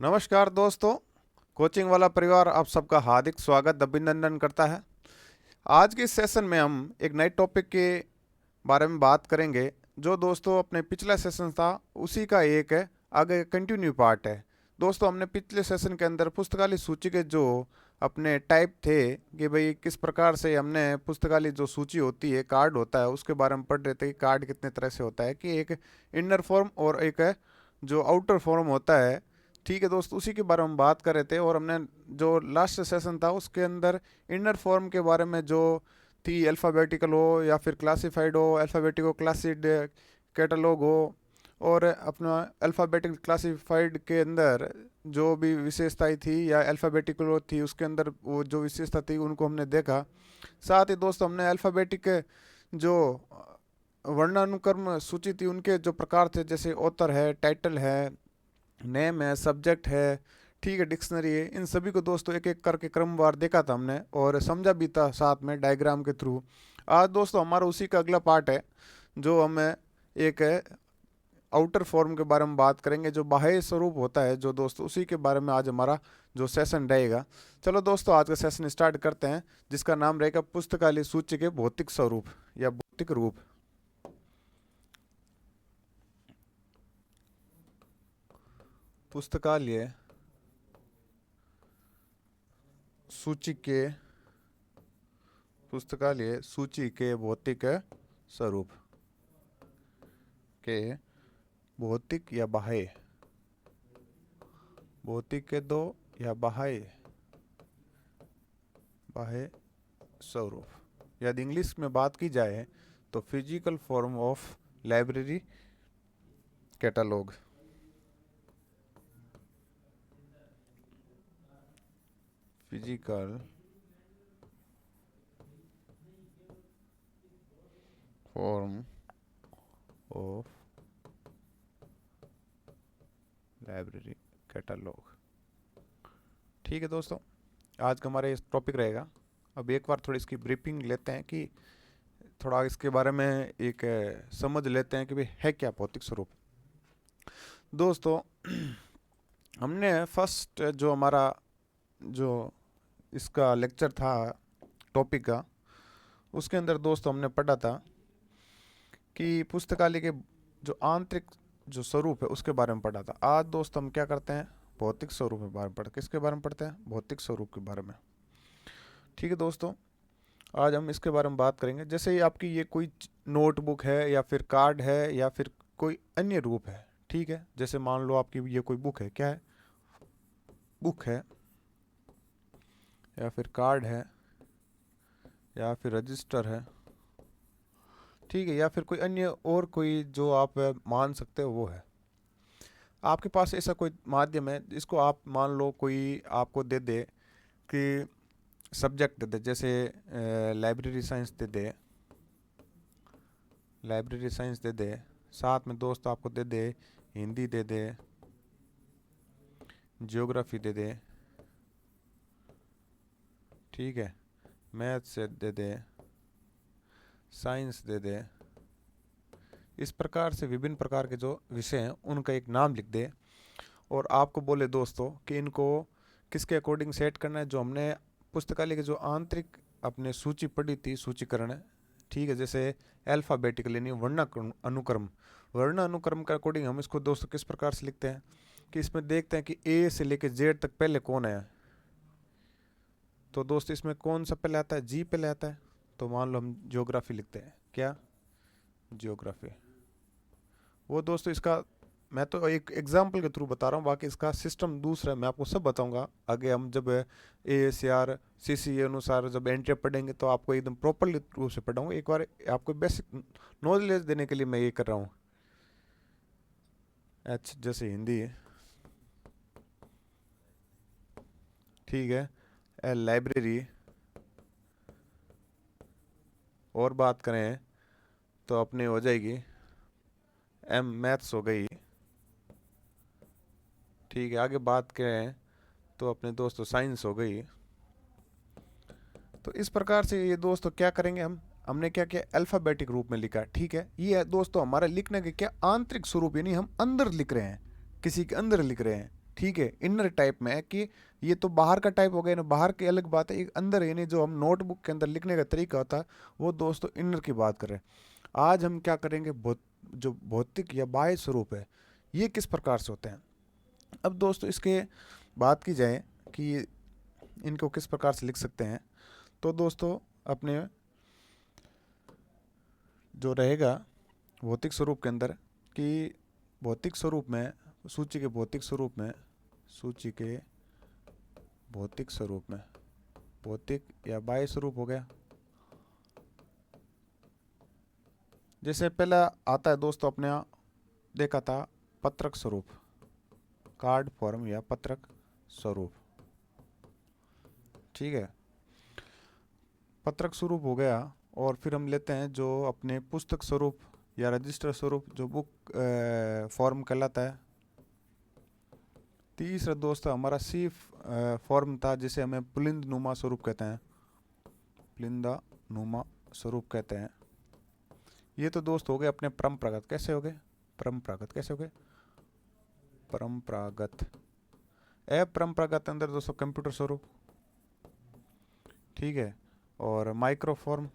नमस्कार दोस्तों। कोचिंग वाला परिवार आप सबका हार्दिक स्वागत अभिनंदन करता है। आज के इस सेशन में हम एक नए टॉपिक के बारे में बात करेंगे जो दोस्तों अपने पिछला सेशन था उसी का एक आगे कंटिन्यू पार्ट है। दोस्तों हमने पिछले सेशन के अंदर पुस्तकालय सूची के जो अपने टाइप थे कि भाई किस प्रकार से हमने पुस्तकालय जो सूची होती है कार्ड होता है उसके बारे में पढ़ रहे थे कि कार्ड कितने तरह से होता है कि एक इनर फॉर्म और एक जो आउटर फॉर्म होता है। ठीक है दोस्त, उसी के बारे में बात कर रहे थे और हमने जो लास्ट सेशन था उसके अंदर इनर फॉर्म के बारे में जो थी अल्फ़ाबेटिकल हो या फिर क्लासिफाइड हो, अल्फ़ाबेटिको क्लासिड कैटलॉग हो और अपना अल्फ़ाबेटिकल क्लासिफाइड के अंदर जो भी विशेषताएं थी या अल्फ़ाबेटिकल थी उसके अंदर वो जो विशेषता थी उनको हमने देखा। साथ ही दोस्तों हमने अल्फ़ाबेटिक जो वर्णानुक्रम सूची थी उनके जो प्रकार थे जैसे ऑथर है, टाइटल है, नेम है, सब्जेक्ट है, ठीक है, डिक्शनरी है, इन सभी को दोस्तों एक एक करके क्रमवार देखा था हमने और समझा भी था साथ में डायग्राम के थ्रू। आज दोस्तों हमारा उसी का अगला पार्ट है जो हमें एक आउटर फॉर्म के बारे में बात करेंगे जो बाह्य स्वरूप होता है जो दोस्तों उसी के बारे में आज हमारा जो सेशन रहेगा। चलो दोस्तों आज का सेशन स्टार्ट करते हैं जिसका नाम रहेगा पुस्तकालय सूची के भौतिक स्वरूप या भौतिक रूप। पुस्तकालय सूची के भौतिक स्वरूप के भौतिक या बाह्य, भौतिक के दो या बाह्य स्वरूप, यदि इंग्लिश में बात की जाए तो physical form of library catalogue. Physical form of library catalogue. ठीक है दोस्तों, आज का हमारा ये टॉपिक रहेगा। अब एक बार थोड़ी इसकी ब्रीफिंग लेते हैं कि थोड़ा इसके बारे में एक समझ लेते हैं कि भाई है क्या भौतिक स्वरूप। दोस्तों हमने फर्स्ट जो हमारा जो इसका लेक्चर था टॉपिक का उसके अंदर दोस्तों हमने पढ़ा था कि पुस्तकालय के जो आंतरिक जो स्वरूप है उसके बारे में पढ़ा था। आज दोस्तों हम क्या करते हैं, भौतिक स्वरूप के बारे में पढ़ते, किसके बारे में पढ़ते हैं, भौतिक स्वरूप के बारे में। ठीक है दोस्तों, आज हम इसके बारे में बात करेंगे। जैसे ही आपकी ये कोई नोटबुक है या फिर कार्ड है या फिर कोई अन्य रूप है, ठीक है, जैसे मान लो आपकी ये कोई बुक है, क्या है, बुक है या फिर कार्ड है या फिर रजिस्टर है, ठीक है, या फिर कोई अन्य और कोई जो आप मान सकते हो वो है। आपके पास ऐसा कोई माध्यम है जिसको आप मान लो कोई आपको दे दे कि सब्जेक्ट दे दे, जैसे लाइब्रेरी साइंस दे दे, लाइब्रेरी साइंस दे दे, साथ में दोस्त आपको दे दे हिंदी दे दे, ज्योग्राफी दे दे, ठीक है, मैथ्स दे दे, साइंस दे दे, इस प्रकार से विभिन्न प्रकार के जो विषय हैं उनका एक नाम लिख दे और आपको बोले दोस्तों कि इनको किसके अकॉर्डिंग सेट करना है, जो हमने पुस्तकालय के जो आंतरिक अपने सूची पढ़ी थी, सूचीकरण है, ठीक है, जैसे अल्फ़ाबेटिकल यानी वर्ण अनुक्रम के अकॉर्डिंग हम इसको दोस्तों किस प्रकार से लिखते हैं कि इसमें देखते हैं कि ए से लेकर जेड तक पहले कौन है। तो दोस्त इसमें कौन सा पहले आता है, जी पहले आता है, तो मान लो हम ज्योग्राफी लिखते हैं, क्या, ज्योग्राफी। वो दोस्तों इसका मैं तो एक एग्जाम्पल के थ्रू बता रहा हूँ, बाकी इसका सिस्टम दूसरा है, मैं आपको सब बताऊंगा आगे। हम जब AACR CCA अनुसार जब एंट्री पढ़ेंगे तो आपको एकदम प्रॉपरली रूप से पढ़ाऊंगा। एक बार आपको बेसिक नॉलेज देने के लिए मैं ये कर रहा हूँ। H जैसे हिंदी है, ठीक है, L लाइब्रेरी, और बात करें तो अपने हो जाएगी M मैथ्स हो गई, ठीक है, आगे बात करें तो अपने दोस्तों साइंस हो गई। तो इस प्रकार से ये दोस्तों क्या करेंगे हमने क्या किया, अल्फ़ाबेटिक रूप में लिखा, ठीक है। ये है दोस्तों हमारा लिखने के क्या आंतरिक स्वरूप, यानी हम अंदर लिख रहे हैं, किसी के अंदर लिख रहे हैं, ठीक है। इनर टाइप में है कि ये तो बाहर का टाइप हो गया ना, बाहर की अलग बात है, एक अंदर यानी जो हम नोटबुक के अंदर लिखने का तरीका होता है वो दोस्तों इनर की बात करें। आज हम क्या करेंगे, जो भौतिक या बाह्य स्वरूप है ये किस प्रकार से होते हैं। अब दोस्तों इसके बात की जाए कि इनको किस प्रकार से लिख सकते हैं, तो दोस्तों अपने जो रहेगा भौतिक स्वरूप के अंदर कि भौतिक स्वरूप में, सूची के भौतिक स्वरूप में, सूची के भौतिक स्वरूप में, भौतिक या बाह्य स्वरूप हो गया। जैसे पहला आता है दोस्तों अपने यहाँ देखा था पत्रक स्वरूप, कार्ड फॉर्म या पत्रक स्वरूप, ठीक है। पत्रक स्वरूप हो गया। और फिर हम लेते हैं जो अपने पुस्तक स्वरूप या रजिस्टर स्वरूप, जो बुक फॉर्म कहलाता है। तीसरा दोस्तों हमारा सी फॉर्म था जिसे हमें पुलिंद नुमा स्वरूप कहते हैं, पुलिंदा नुमा स्वरूप कहते हैं। ये तो दोस्त हो गए अपने परंपरागत। कैसे हो गए परंपरागत, कैसे हो गए परंपरागत। अपरंपरागत अंदर दोस्तों कंप्यूटर स्वरूप, ठीक है। और माइक्रोफॉर्म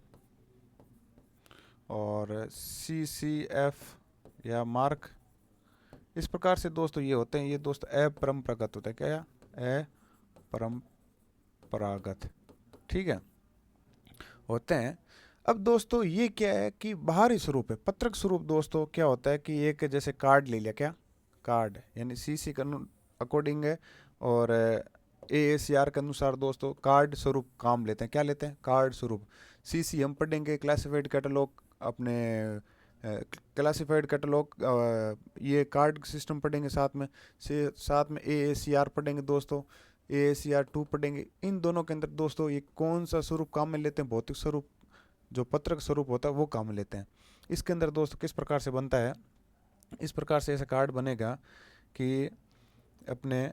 और CCF या मार्क, इस प्रकार से दोस्तों ये होते हैं। ये दोस्त अपरंपरागत होता है, क्या अपरंपरागत, ठीक है, होते हैं। अब दोस्तों ये क्या है कि बाहरी स्वरूप है। पत्रक स्वरूप दोस्तों क्या होता है कि एक जैसे कार्ड ले लिया, क्या कार्ड यानी CC के अकॉर्डिंग है और AACR के अनुसार दोस्तों कार्ड स्वरूप काम लेते हैं। क्या लेते हैं, कार्ड स्वरूप। CC हम पढ़ेंगे क्लासिफाइड कैटलॉग, अपने क्लासिफाइड कैटलॉग, ये कार्ड सिस्टम पढ़ेंगे साथ में, से साथ में AACR पढ़ेंगे दोस्तों, AACR 2 पढ़ेंगे। इन दोनों के अंदर दोस्तों ये कौन सा स्वरूप काम में लेते हैं, भौतिक स्वरूप जो पत्रक स्वरूप होता है वो काम में लेते हैं। इसके अंदर दोस्तों किस प्रकार से बनता है, इस प्रकार से ऐसा कार्ड बनेगा कि अपने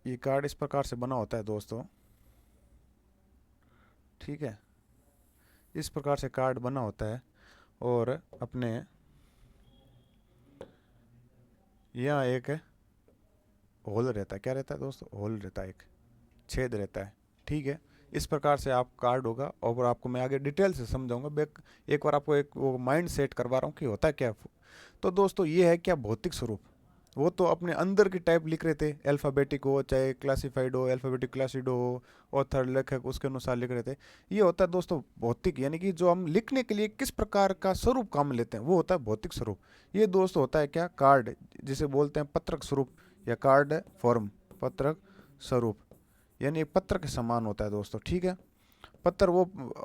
ये कार्ड इस प्रकार से बना होता है दोस्तों, ठीक है। इस प्रकार से कार्ड बना होता है और अपने यहाँ एक होल रहता है। क्या रहता है दोस्तों, होल रहता है, एक छेद रहता है, ठीक है। इस प्रकार से आप कार्ड होगा और आपको मैं आगे डिटेल से समझाऊंगा। एक बार आपको एक वो माइंड सेट करवा रहा हूँ कि होता है क्या। तो दोस्तों ये है क्या भौतिक स्वरूप। वो तो अपने अंदर की टाइप लिख रहे थे, अल्फ़ाबेटिक हो चाहे क्लासिफाइड हो, अल्फ़ाबेटिक क्लासिड हो, ऑथर लेखक उसके अनुसार लिख रहे थे। ये होता है दोस्तों भौतिक, यानी कि जो हम लिखने के लिए किस प्रकार का स्वरूप काम लेते हैं वो होता है भौतिक स्वरूप। ये दोस्त होता है क्या कार्ड, जिसे बोलते हैं पत्रक स्वरूप या कार्ड फॉर्म, पत्रक स्वरूप, यानी एक पत्र के समान होता है दोस्तों, ठीक है। पत्थर वो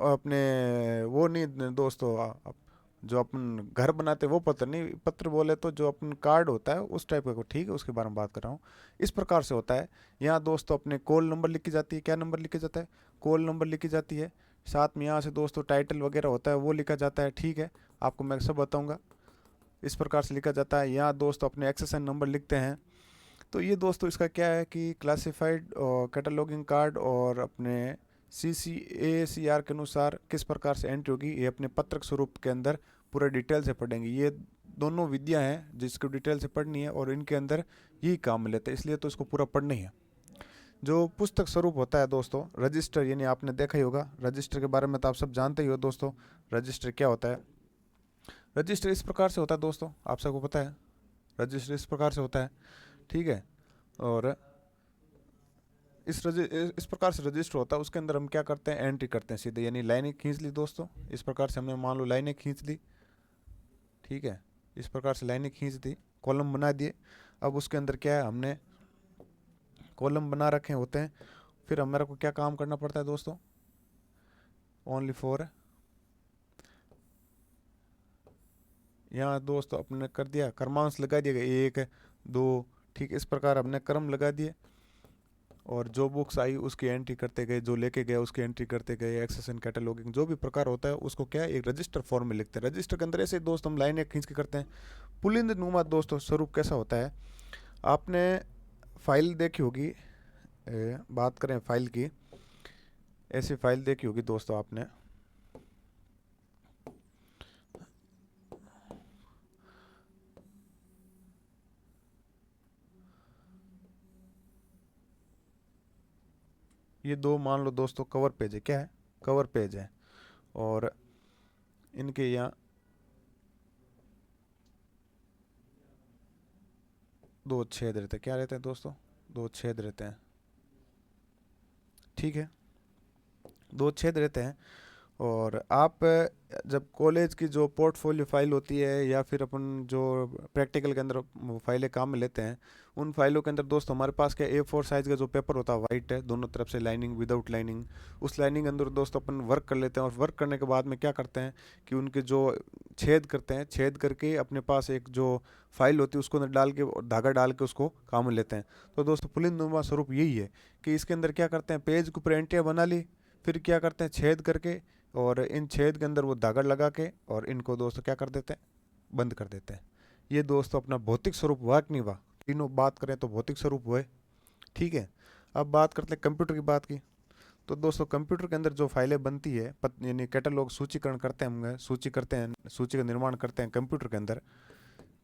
अपने वो नहीं दोस्तों, जो अपन घर बनाते वो पत्थर नहीं, पत्र बोले तो जो अपन कार्ड होता है उस टाइप का, ठीक है, उसके बारे में बात कर रहा हूँ। इस प्रकार से होता है। यहाँ दोस्तों अपने कॉल नंबर लिखी जाती है। क्या नंबर लिखा जाता है, कॉल नंबर लिखी जाती है। साथ में यहाँ से दोस्तों टाइटल वगैरह होता है वो लिखा जाता है, ठीक है। आपको मैं सब बताऊँगा। इस प्रकार से लिखा जाता है। यहाँ दोस्तों अपने एक्सेसन नंबर लिखते हैं। तो ये दोस्तों इसका क्या है कि क्लासिफाइड कैटलॉगिंग कार्ड और अपने CCACR के अनुसार किस प्रकार से एंट्री होगी ये अपने पत्रक स्वरूप के अंदर पूरा डिटेल से पढ़ेंगे। ये दोनों विद्या हैं जिसको डिटेल से पढ़नी है और इनके अंदर यही काम में लेते हैं, इसलिए तो इसको पूरा पढ़ना ही है। जो पुस्तक स्वरूप होता है दोस्तों, रजिस्टर, यानी आपने देखा ही होगा रजिस्टर के बारे में, तो आप सब जानते ही हो दोस्तों रजिस्टर क्या होता है। रजिस्टर इस प्रकार से होता है दोस्तों, आप सबको पता है रजिस्टर इस प्रकार से होता है, ठीक है। और इस प्रकार से रजिस्टर होता है, उसके अंदर हम क्या करते हैं, एंट्री करते हैं सीधे, यानी लाइनें खींच ली दोस्तों। इस प्रकार से हमने मान लो लाइनें खींच दी, ठीक है। इस प्रकार से लाइनें खींच दी, कॉलम बना दिए। अब उसके अंदर क्या है, हमने कॉलम बना रखे होते हैं। फिर हमारे को क्या काम करना पड़ता है दोस्तों, ओनली फॉर, यहाँ दोस्तों अपने कर दिया क्रमांश लगा दिया, 1 2, ठीक, इस प्रकार हमने क्रम लगा दिए। और जो बुक्स आई उसकी एंट्री करते गए, जो लेके गया उसकी एंट्री करते गए, एक्सेशन कैटलॉगिंग जो भी प्रकार होता है उसको क्या है एक रजिस्टर फॉर्म में लिखते हैं। रजिस्टर के अंदर ऐसे दोस्त हम लाइनें खींच के करते हैं। पुलिंद नुमा दोस्तों स्वरूप कैसा होता है, आपने फाइल देखी होगी, बात करें फाइल की, ऐसी फाइल देखी होगी दोस्तों आपने, ये दो मान लो दोस्तों कवर पेज है, क्या है, कवर पेज है, और इनके यहाँ दो छेद रहते हैं, क्या रहते हैं दोस्तों, दो छेद रहते हैं, ठीक है, दो छेद रहते हैं। और आप जब कॉलेज की जो पोर्टफोलियो फाइल होती है या फिर अपन जो प्रैक्टिकल के अंदर वो फाइलें काम में लेते हैं, उन फाइलों के अंदर दोस्तों हमारे पास क्या A4 साइज़ का जो पेपर होता है, वाइट है, दोनों तरफ से लाइनिंग विदाउट लाइनिंग, उस लाइनिंग के अंदर दोस्तों अपन वर्क कर लेते हैं। और वर्क करने के बाद में क्या करते हैं कि उनके जो छेद करते हैं, छेद करके अपने पास एक जो फाइल होती है उसको अंदर डाल के और धागा डाल के उसको काम में लेते हैं। तो दोस्तों पुलिंदनुमा स्वरूप यही है कि इसके अंदर क्या करते हैं, पेज के ऊपर एंटिया बना ली, फिर क्या करते हैं छेद करके, और इन छेद के अंदर वो धागा लगा के और इनको दोस्तों क्या कर देते हैं, बंद कर देते हैं। ये दोस्तों अपना भौतिक स्वरूप हुआ कि नहीं हुआ, तीनों बात करें तो भौतिक स्वरूप हुए, ठीक है। अब बात करते हैं कंप्यूटर की बात की। तो दोस्तों कंप्यूटर के अंदर जो फाइलें बनती है, यानी कैटलॉग सूचीकरण करते हैं, हम सूची करते हैं, सूची का निर्माण करते हैं कंप्यूटर के अंदर।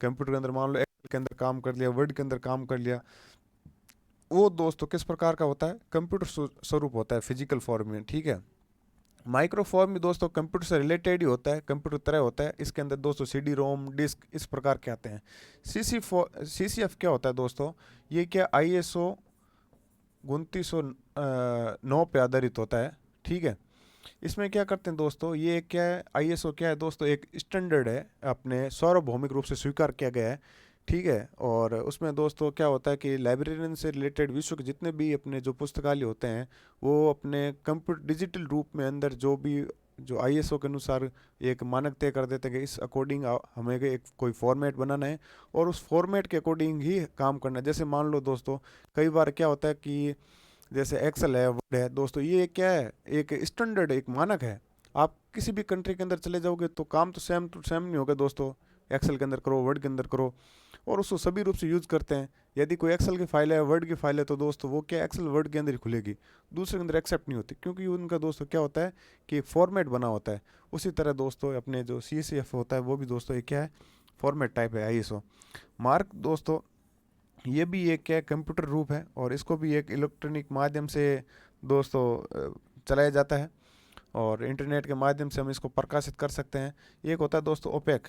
कंप्यूटर के अंदर मान लो एक्सेल के अंदर काम कर लिया, वर्ड के अंदर काम कर लिया, वो दोस्तों किस प्रकार का होता है, कंप्यूटर स्वरूप होता है, फिजिकल फॉर्म में, ठीक है। माइक्रोफॉर्म भी दोस्तों कंप्यूटर से रिलेटेड ही होता है, कंप्यूटर तरह होता है। इसके अंदर दोस्तों CD रोम डिस्क इस प्रकार के आते हैं। CCF क्या होता है दोस्तों, ये क्या ISO 2909 पे आधारित होता है, ठीक है। इसमें क्या करते हैं दोस्तों, ये क्या है, ISO क्या है दोस्तों, एक स्टैंडर्ड है, अपने सार्वभौमिक रूप से स्वीकार किया गया है, ठीक है। और उसमें दोस्तों क्या होता है कि लाइब्रेरियन से रिलेटेड विश्व के जितने भी अपने जो पुस्तकालय होते हैं, वो अपने कंप्यूटर डिजिटल रूप में अंदर जो भी जो ISO के अनुसार एक मानक तय कर देते हैं कि इस अकॉर्डिंग हमें एक कोई फॉर्मेट बनाना है और उस फॉर्मेट के अकॉर्डिंग ही काम करना है। जैसे मान लो दोस्तों कई बार क्या होता है कि जैसे एक्सेल है, वर्ड है दोस्तों, ये क्या है, एक स्टैंडर्ड, एक मानक है। आप किसी भी कंट्री के अंदर चले जाओगे तो काम तो सेम टू सेम नहीं होगा दोस्तों, एक्सेल के अंदर करो, वर्ड के अंदर करो, और उसको सभी रूप से यूज करते हैं। यदि कोई एक्सेल की फाइल है, वर्ड की फाइल है, तो दोस्तों वो क्या एक्सेल वर्ड के अंदर ही खुलेगी, दूसरे के अंदर एक्सेप्ट नहीं होती, क्योंकि उनका दोस्तों क्या होता है कि एक फॉर्मेट बना होता है। उसी तरह दोस्तों अपने जो CCF होता है वो भी दोस्तों एक क्या है, फॉर्मेट टाइप है ISO। मार्क दोस्तों ये भी एक क्या है, कंप्यूटर रूप है, और इसको भी एक इलेक्ट्रॉनिक माध्यम से दोस्तों चलाया जाता है, और इंटरनेट के माध्यम से हम इसको प्रकाशित कर सकते हैं। एक होता है दोस्तों OPAC,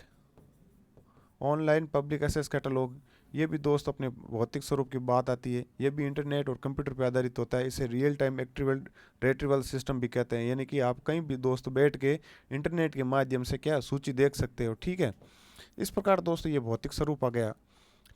online public access catalog, ये भी दोस्त अपने भौतिक स्वरूप की बात आती है, ये भी इंटरनेट और कंप्यूटर पर आधारित होता है। इसे रियल टाइम एक्टिवल रेट्रीवल सिस्टम भी कहते हैं, यानी कि आप कहीं भी दोस्त बैठ के इंटरनेट के माध्यम से क्या सूची देख सकते हो, ठीक है। इस प्रकार दोस्तों ये भौतिक स्वरूप आ गया,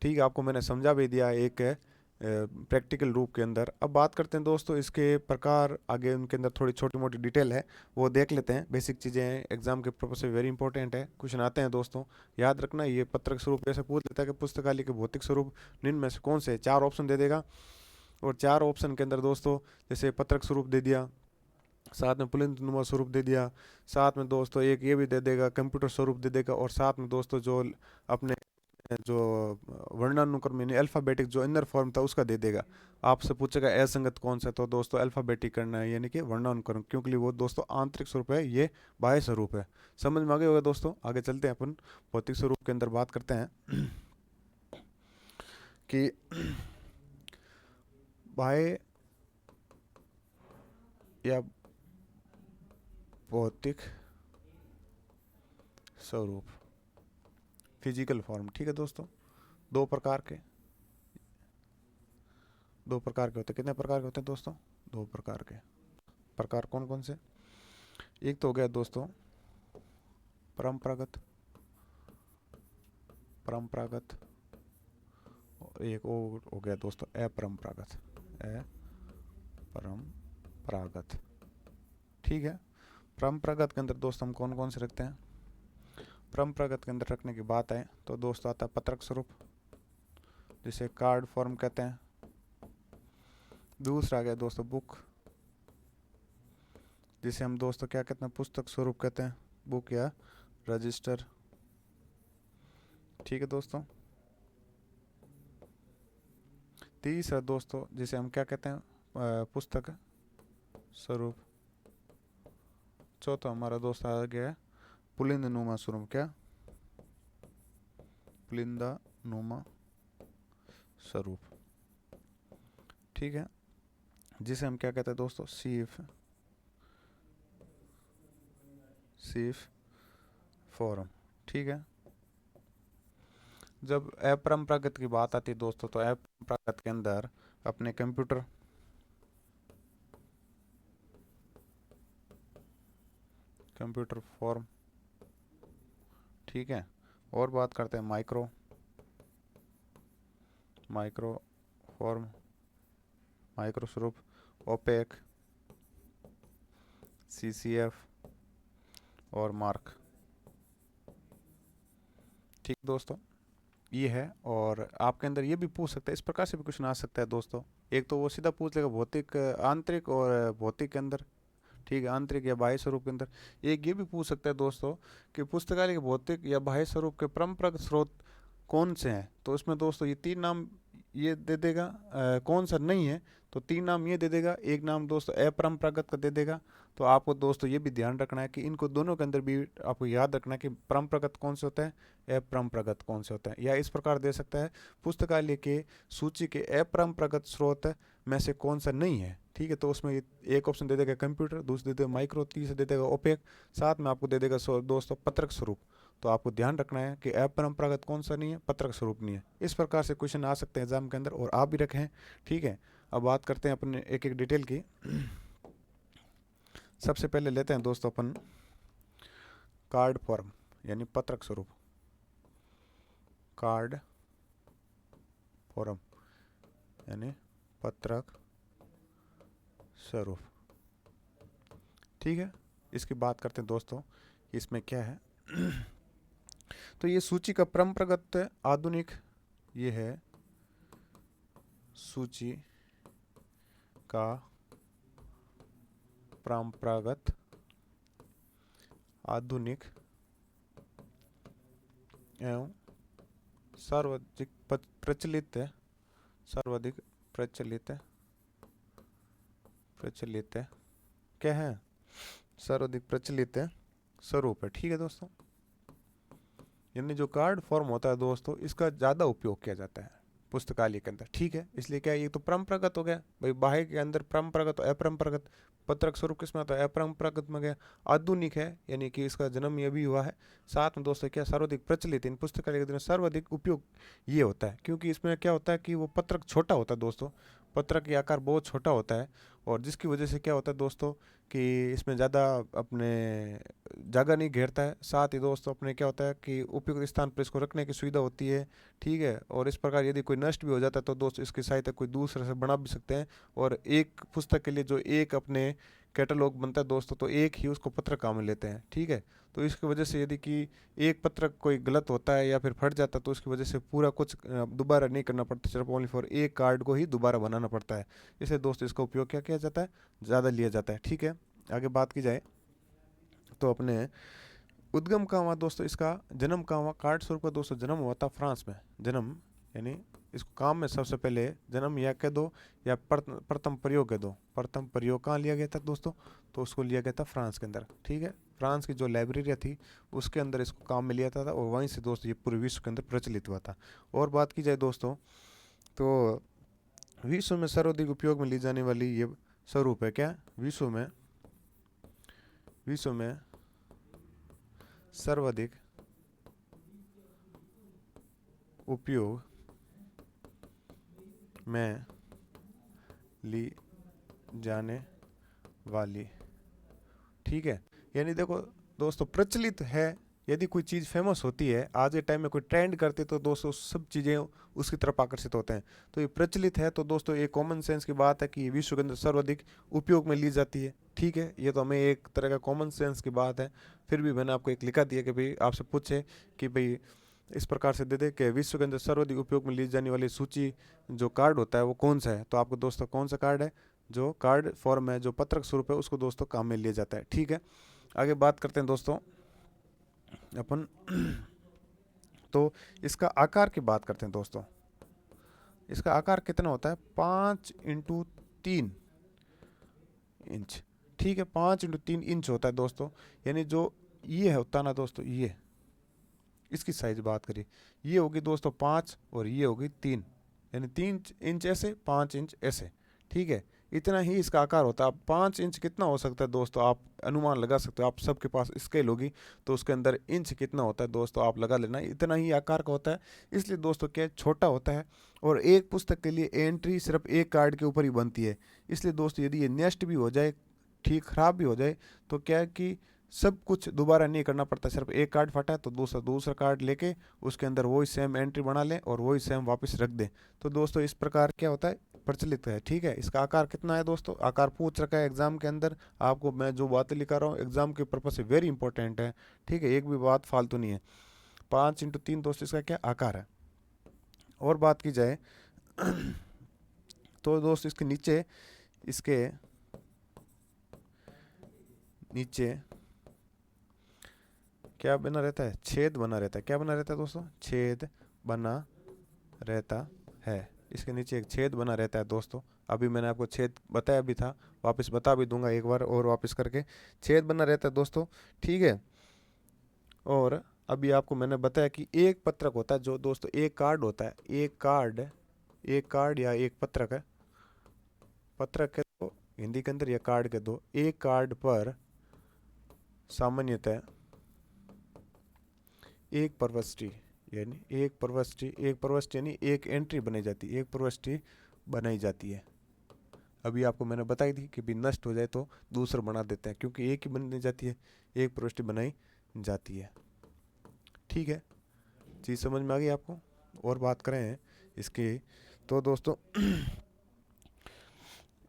ठीक है। आपको मैंने समझा भी दिया एक प्रैक्टिकल रूप के अंदर। अब बात करते हैं दोस्तों इसके प्रकार, आगे उनके अंदर थोड़ी छोटी मोटी डिटेल है वो देख लेते हैं। बेसिक चीज़ें हैं, एग्जाम के पर्पज से वेरी इंपॉर्टेंट है, क्वेश्चन आते हैं दोस्तों, याद रखना। ये पत्रक स्वरूप ऐसे पूछ लेता है कि पुस्तकालय के भौतिक स्वरूप निम्न में से कौन से, चार ऑप्शन दे देगा, और चार ऑप्शन के अंदर दोस्तों जैसे पत्रक स्वरूप दे दिया, साथ में पुलिंदनुमा स्वरूप दे दिया, साथ में दोस्तों एक ये भी दे देगा कंप्यूटर स्वरूप दे देगा, और साथ में दोस्तों जो अपने जो वर्णानुक्रम यानी अल्फ़ाबेटिक जो इनर फॉर्म था उसका दे देगा। आपसे पूछेगा असंगत कौन सा, तो दोस्तों अल्फ़ाबेटिक करना है, यानी कि वर्णानुक्रम, क्योंकि वो दोस्तों आंतरिक स्वरूप है, ये बाह्य स्वरूप है। समझ में आ गया होगा दोस्तों। आगे चलते हैं, अपन भौतिक स्वरूप के अंदर बात करते हैं कि बाह्य या भौतिक स्वरूप, फिजिकल फॉर्म, ठीक है दोस्तों। दो प्रकार के, दो प्रकार के होते हैं। कितने प्रकार के होते हैं दोस्तों, दो प्रकार के। प्रकार कौन कौन से, एक तो हो गया दोस्तों परंपरागत, परंपरागत, और एक और हो गया दोस्तों अपरंपरागत, अपरंपरागत, ठीक है। परंपरागत के अंदर दोस्त हम कौन कौन से रखते हैं, परंपरागत के अंदर रखने की बात है तो दोस्तों आता है पत्रक स्वरूप, जिसे कार्ड फॉर्म कहते हैं। दूसरा आ गया दोस्तों बुक, जिसे हम दोस्तों क्या कहते हैं, पुस्तक स्वरूप कहते हैं, बुक या रजिस्टर, ठीक है दोस्तों। तीसरा दोस्तों जिसे हम क्या कहते हैं, पुस्तक स्वरूप। चौथा हमारा दोस्त आ गया है पुलिंदनुमा स्वरूप, क्या, पुलिंदनुमा स्वरूप, ठीक है। जिसे हम क्या कहते हैं दोस्तों, सीफ फॉर्म। ठीक है। जब अपरंपरागत की बात आती है दोस्तों, तो अपरंपरागत के अंदर अपने कंप्यूटर फॉर्म। ठीक है। और बात करते हैं माइक्रो फॉर्म, माइक्रो स्वरूप, ओपेक, सीसीएफ और मार्क। ठीक दोस्तों, ये है। और आपके अंदर ये भी पूछ सकता है, इस प्रकार से भी क्वेश्चन आ सकता है दोस्तों। एक तो वो सीधा पूछ लेगा भौतिक आंतरिक और भौतिक के अंदर, ठीक है, आंतरिक या बाह्य स्वरूप के अंदर। एक ये भी पूछ सकता है दोस्तों कि पुस्तकालय के भौतिक या बाह्य स्वरूप के परंपरागत स्रोत कौन से हैं। तो इसमें दोस्तों ये तीन नाम ये दे देगा, कौन सा नहीं है तो तीन नाम ये दे देगा, एक नाम दोस्तों अपरंपरागत का दे देगा। तो आपको दोस्तों ये भी ध्यान रखना है कि इनको दोनों के अंदर भी आपको याद रखना है कि परंपरागत कौन से होता है, अपरंपरागत कौन से होता है। या इस प्रकार दे सकता है, पुस्तकालय के सूची के अपरंपरागत स्रोत में से कौन सा नहीं है। ठीक है, तो उसमें एक ऑप्शन दे देगा कंप्यूटर, दूसरे दे देगा माइक्रो, तीसरे दे देगा ओपेक, साथ में आपको दे देगा दोस्तों पत्रक स्वरूप। तो आपको ध्यान रखना है कि अपरंपरागत कौन सा नहीं है, पत्रक स्वरूप नहीं है। इस प्रकार से क्वेश्चन आ सकते हैं एग्जाम के अंदर, और आप भी रखें। ठीक है। अब बात करते हैं अपने एक एक डिटेल की। सबसे पहले लेते हैं दोस्तों अपन कार्ड फॉर्म यानी पत्रक स्वरूप। कार्ड फॉर्म यानी पत्रक स्वरूप। ठीक है। इसकी बात करते हैं दोस्तों, इसमें क्या है। तो ये सूची का परंपरागत आधुनिक, ये है सूची का परंपरागत आधुनिक एवं सर्वाधिक प्रचलित सर्वाधिक प्रचलित प्रचलित क्या है, सर्वाधिक प्रचलित स्वरूप है। ठीक है दोस्तों, यानी जो कार्ड फॉर्म होता है दोस्तों, इसका ज़्यादा उपयोग किया जाता है पुस्तकालय के अंदर। ठीक है, इसलिए क्या है, ये तो परंपरागत हो गया भाई, बाह्य के अंदर परंपरागत और अपरंपरागत। पत्रक स्वरूप किसमें आता है, अपरंपरागत में गया। आधुनिक है यानी कि इसका जन्म ये भी हुआ है। साथ में दोस्तों क्या, सर्वाधिक प्रचलित, इन पुस्तकालय के अंदर सर्वाधिक उपयोग ये होता है, क्योंकि इसमें क्या होता है कि वो पत्रक छोटा होता है दोस्तों, पत्रक की आकार बहुत छोटा होता है। और जिसकी वजह से क्या होता है दोस्तों कि इसमें ज़्यादा अपने जगह नहीं घेरता है। साथ ही दोस्तों अपने क्या होता है कि उपयुक्त स्थान पर इसको रखने की सुविधा होती है। ठीक है। और इस प्रकार यदि कोई नष्ट भी हो जाता है तो दोस्तों इसकी सहायता कोई दूसरे से बना भी सकते हैं। और एक पुस्तक के लिए जो एक अपने कैटलॉग बनता है दोस्तों, तो एक ही उसको पत्रक काम में लेते हैं। ठीक है। तो इसकी वजह से यदि कि एक पत्रक कोई गलत होता है या फिर फट जाता है, तो उसकी वजह से पूरा कुछ दोबारा नहीं करना पड़ता, सिर्फ ओनली फॉर एक कार्ड को ही दोबारा बनाना पड़ता है। इसलिए दोस्तों इसका उपयोग क्या किया जाता है, ज़्यादा लिया जाता है। ठीक है। आगे बात की जाए तो अपने उद्गम कहाँ हुआ दोस्तों, इसका जन्म कहाँ हुआ, कार्ड स्वरूप का दोस्तों जन्म हुआ था फ्रांस में। जन्म यानी इसको काम में सबसे पहले जन्म या कह दो या प्रथम प्रयोग कह दो। प्रथम प्रयोग कहाँ लिया गया था दोस्तों, तो उसको लिया गया था फ्रांस के अंदर। ठीक है। फ्रांस की जो लाइब्रेरी थी उसके अंदर इसको काम में लिया था, और वहीं से दोस्तों ये पूरे विश्व के अंदर प्रचलित हुआ था। और बात की जाए दोस्तों, तो विश्व में सर्वाधिक उपयोग में ली जाने वाली ये स्वरूप है क्या, विश्व में सर्वाधिक उपयोग में ली जाने वाली। ठीक है। यानी देखो दोस्तों, प्रचलित है, यदि कोई चीज़ फेमस होती है, आज के टाइम में कोई ट्रेंड करते तो दोस्तों सब चीज़ें उसकी तरफ आकर्षित होते हैं। तो ये प्रचलित है, तो दोस्तों ये कॉमन सेंस की बात है कि ये विश्व के अंदर सर्वाधिक उपयोग में ली जाती है। ठीक है, ये तो हमें एक तरह का कॉमन सेंस की बात है। फिर भी मैंने आपको एक लिखा दिया कि भाई आपसे पूछे कि भाई इस प्रकार से दे दे कि विश्व के अंदर सर्वाधिक उपयोग में ली जाने वाली सूची जो कार्ड होता है वो कौन सा है। तो आपको दोस्तों कौन सा कार्ड है, जो कार्ड फॉर्म है, जो पत्रक स्वरूप है, उसको दोस्तों काम में लिया जाता है। ठीक है। आगे बात करते हैं दोस्तों अपन। तो इसका आकार की बात करते हैं दोस्तों। इसका आकार कितना होता है, 5x3 इंच। ठीक है, 5x3 इंच होता है दोस्तों। यानी जो ये होता है ना दोस्तों, ये इसकी साइज बात करिए, ये होगी दोस्तों 5 और ये होगी 3, यानी 3 इंच ऐसे, 5 इंच ऐसे। ठीक है। इतना ही इसका आकार होता है। अब 5 इंच कितना हो सकता है दोस्तों, आप अनुमान लगा सकते हो। आप सबके पास स्केल होगी तो उसके अंदर इंच कितना होता है दोस्तों आप लगा लेना, इतना ही आकार का होता है। इसलिए दोस्तों क्या छोटा होता है, और एक पुस्तक के लिए एंट्री सिर्फ एक कार्ड के ऊपर ही बनती है। इसलिए दोस्तों यदि ये नष्ट भी हो जाए, ठीक खराब भी हो जाए, तो क्या है कि सब कुछ दोबारा नहीं करना पड़ता। सिर्फ एक कार्ड फटा है तो दूसरा दूसरा कार्ड लेके उसके अंदर वही सेम एंट्री बना लें और वही सेम वापस रख दें। तो दोस्तों इस प्रकार क्या होता है, प्रचलित है। ठीक है, इसका आकार कितना है दोस्तों, आकार पूछ रखा है एग्जाम के अंदर। आपको मैं जो बातें लिखा रहा हूँ एग्जाम के पर्पज से वेरी इंपॉर्टेंट है। ठीक है, एक भी बात फालतू नहीं है। 5x3 दोस्तों इसका क्या आकार है। और बात की जाए तो दोस्त इसके नीचे, इसके नीचे क्या बना रहता है, छेद बना रहता है। क्या बना रहता है दोस्तों, छेद बना रहता है। इसके नीचे एक छेद बना रहता है दोस्तों। अभी मैंने आपको छेद बताया भी था, वापस बता भी दूंगा एक बार और वापस करके। छेद बना रहता है दोस्तों। ठीक है, और अभी आपको मैंने बताया कि एक पत्रक होता है, जो दोस्तों एक कार्ड होता है, एक कार्ड या एक पत्रक है। पत्रक के दो हिंदी के अंदर या कार्ड के दो। एक कार्ड पर सामान्यतः एक प्रविष्टि, यानी एक प्रविष्टि यानी एक एंट्री बनाई जाती है, एक प्रविष्टि बनाई जाती है। अभी आपको मैंने बताई थी कि भी नष्ट हो जाए तो दूसरा बना देते हैं, क्योंकि एक ही बनी जाती है, एक प्रविष्टि बनाई जाती है। ठीक है, चीज़ समझ में आ गई आपको। और बात करें इसकी, तो दोस्तों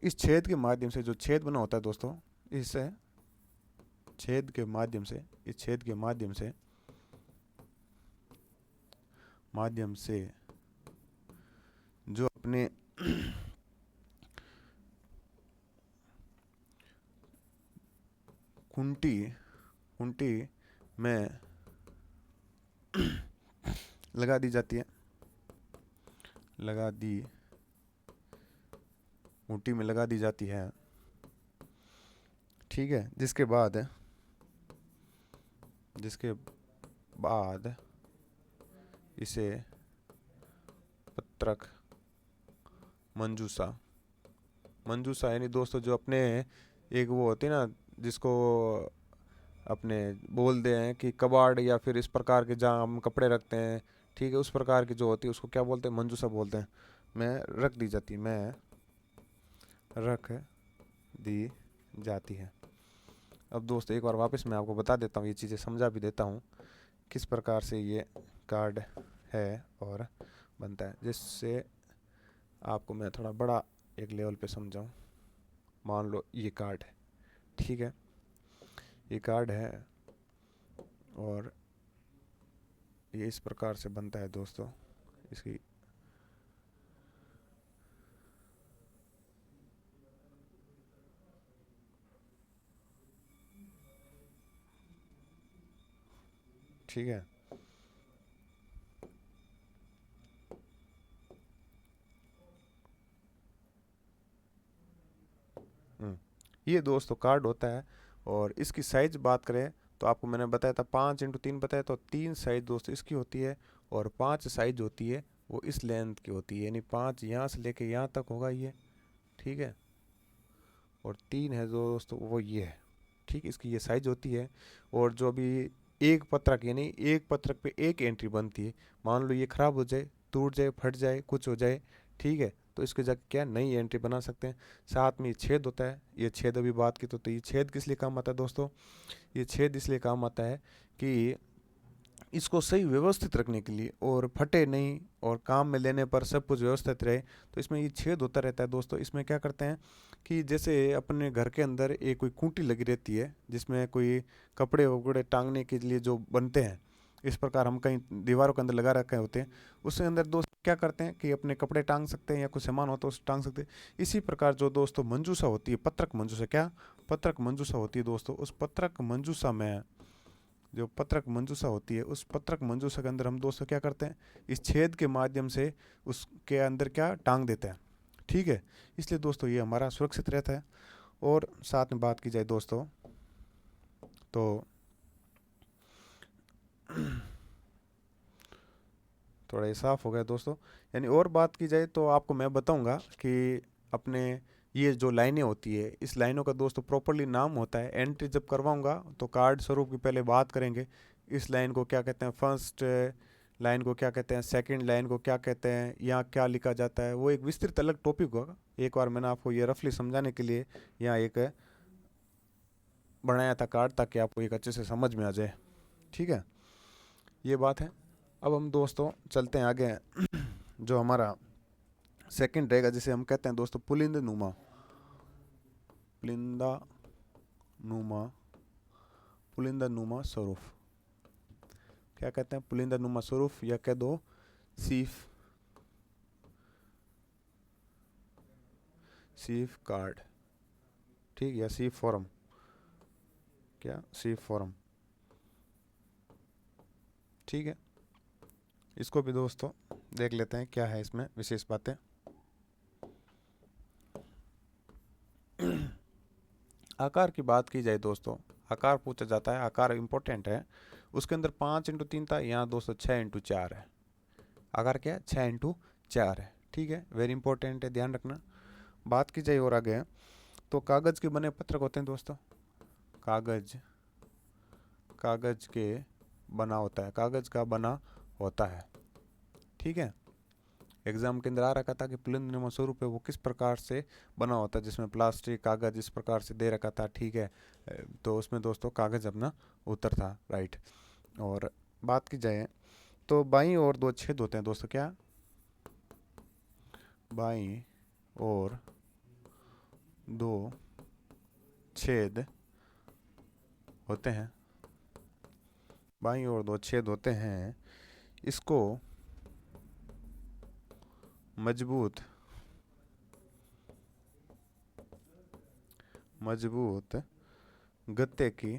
इस छेद के माध्यम से, जो छेद बना होता है दोस्तों, इस छेद के माध्यम से, इस छेद के माध्यम से जो अपने कुंटी कुंटी में लगा दी जाती है, लगा दी कुंटी में लगा दी जाती है। ठीक है, जिसके बाद इसे पत्रक मंजूसा, मंजूसा यानी दोस्तों जो अपने एक वो होती है ना, जिसको अपने बोलते हैं कि कबाड़ या फिर इस प्रकार के जहाँ हम कपड़े रखते हैं, ठीक है, उस प्रकार की जो होती है उसको क्या बोलते हैं, मंजूसा बोलते हैं। मैं रख दी जाती है, मैं रख दी जाती है। अब दोस्त एक बार वापस मैं आपको बता देता हूँ, ये चीज़ें समझा भी देता हूँ किस प्रकार से ये कार्ड है और बनता है, जिससे आपको मैं थोड़ा बड़ा एक लेवल पे समझाऊँ। मान लो ये कार्ड है, ठीक है, ये कार्ड है और ये इस प्रकार से बनता है दोस्तों। इसकी ठीक है, ये दोस्तों कार्ड होता है। और इसकी साइज बात करें तो आपको मैंने बताया था 5x3 बताया, तो 3 साइज दोस्तों इसकी होती है, और 5 साइज होती है वो इस लेंथ की होती है, यानी 5 यहाँ से लेके यहाँ तक होगा ये। ठीक है, और 3 है जो दोस्तों वो ये है। ठीक, इसकी ये साइज होती है। और जो भी एक पत्रक, यानी एक पत्रक पे एक एंट्री बनती है, मान लो ये खराब हो जाए, टूट जाए, फट जाए, कुछ हो जाए, ठीक है, तो इसके जगह क्या नई एंट्री बना सकते हैं। साथ में ये छेद होता है, ये छेद अभी बात की तो ये छेद किस लिए काम आता है दोस्तों, ये छेद इसलिए काम आता है कि इसको सही व्यवस्थित रखने के लिए, और फटे नहीं, और काम में लेने पर सब कुछ व्यवस्थित रहे, तो इसमें ये छेद होता रहता है दोस्तों। इसमें क्या करते हैं कि जैसे अपने घर के अंदर एक कोई खूंटी लगी रहती है जिसमें कोई कपड़े वपड़े टांगने के लिए जो बनते हैं, इस प्रकार हम कहीं दीवारों के अंदर लगा रखे होते हैं, उसके अंदर दोस्त क्या करते हैं कि अपने कपड़े टांग सकते हैं या कुछ सामान होता है उसे टांग सकते हैं। इसी प्रकार जो दोस्तों मंजूसा होती है, पत्रक मंजूसा, क्या पत्रक मंजूसा होती है दोस्तों, उस पत्रक मंजूसा में, जो पत्रक मंजूसा होती है, उस पत्रक मंजूसा के अंदर हम दोस्तों क्या करते हैं, इस छेद के माध्यम से उसके अंदर क्या टांग देते हैं। ठीक है, इसलिए दोस्तों ये हमारा सुरक्षित रहता है। और साथ में बात की जाए दोस्तों, तो थोड़ा ये साफ हो गया दोस्तों। यानी और बात की जाए तो आपको मैं बताऊंगा कि अपने ये जो लाइनें होती है, इस लाइनों का दोस्तों प्रॉपरली नाम होता है। एंट्री जब करवाऊंगा तो कार्ड स्वरूप की पहले बात करेंगे। इस लाइन को क्या कहते हैं, फर्स्ट लाइन को क्या कहते हैं, सेकंड लाइन को क्या कहते हैं, यहाँ क्या लिखा जाता है, वो एक विस्तृत अलग टॉपिक होगा। एक बार मैंने आपको ये रफली समझाने के लिए यहाँ एक बनाया था कार्ड, ताकि आपको एक अच्छे से समझ में आ जाए। ठीक है, ये बात है। अब हम दोस्तों चलते हैं आगे। जो हमारा सेकंड रहेगा, जिसे हम कहते हैं दोस्तों पुलिंद नुमा, पुलिंदा नुमा, पुलिंदा नुमा स्वरूप। क्या कहते हैं, पुलिंदा नुमा स्वरूप, या कह दो सीफ, सीफ कार्ड। ठीक, या सीफ फॉरम, क्या सीफ फॉरम। ठीक है, इसको भी दोस्तों देख लेते हैं क्या है इसमें विशेष बातें। आकार की बात की जाए दोस्तों, आकार पूछा जाता है, आकार इंपॉर्टेंट है। उसके अंदर 5x3 था, यहाँ दोस्तों 6x4 है। आकार क्या है, 6x4 है। ठीक है, वेरी इंपॉर्टेंट है, ध्यान रखना। बात की जाए और आगे, तो कागज़ के बने पत्रक होते हैं दोस्तों, कागज़, कागज़ के बना होता है, कागज़ का बना होता है। ठीक है, एग्जाम के अंदर आ रखा था कि पुलिंद स्वरूप है वो किस प्रकार से बना होता है, जिसमें प्लास्टिक कागज़ इस प्रकार से दे रखा था। ठीक है, तो उसमें दोस्तों कागज़ अपना उत्तर था, राइट। और बात की जाए तो बाईं ओर 2 छेद होते हैं दोस्तों, क्या बाईं ओर 2 छेद होते हैं, बाईं ओर 2 छेद होते हैं। इसको मजबूत, मजबूत गत्ते की,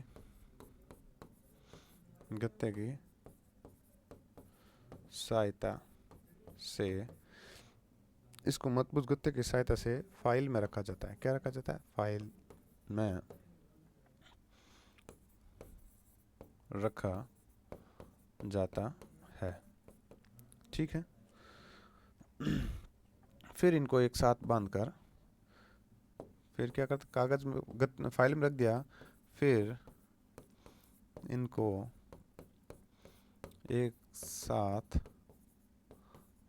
गत्ते की सहायता से, इसको मजबूत गत्ते की सहायता से फाइल में रखा जाता है। क्या रखा जाता है, फाइल में रखा जाता है। ठीक है, फिर इनको एक साथ बांधकर, फिर क्या करते, कागज में फाइल में रख दिया, फिर इनको एक साथ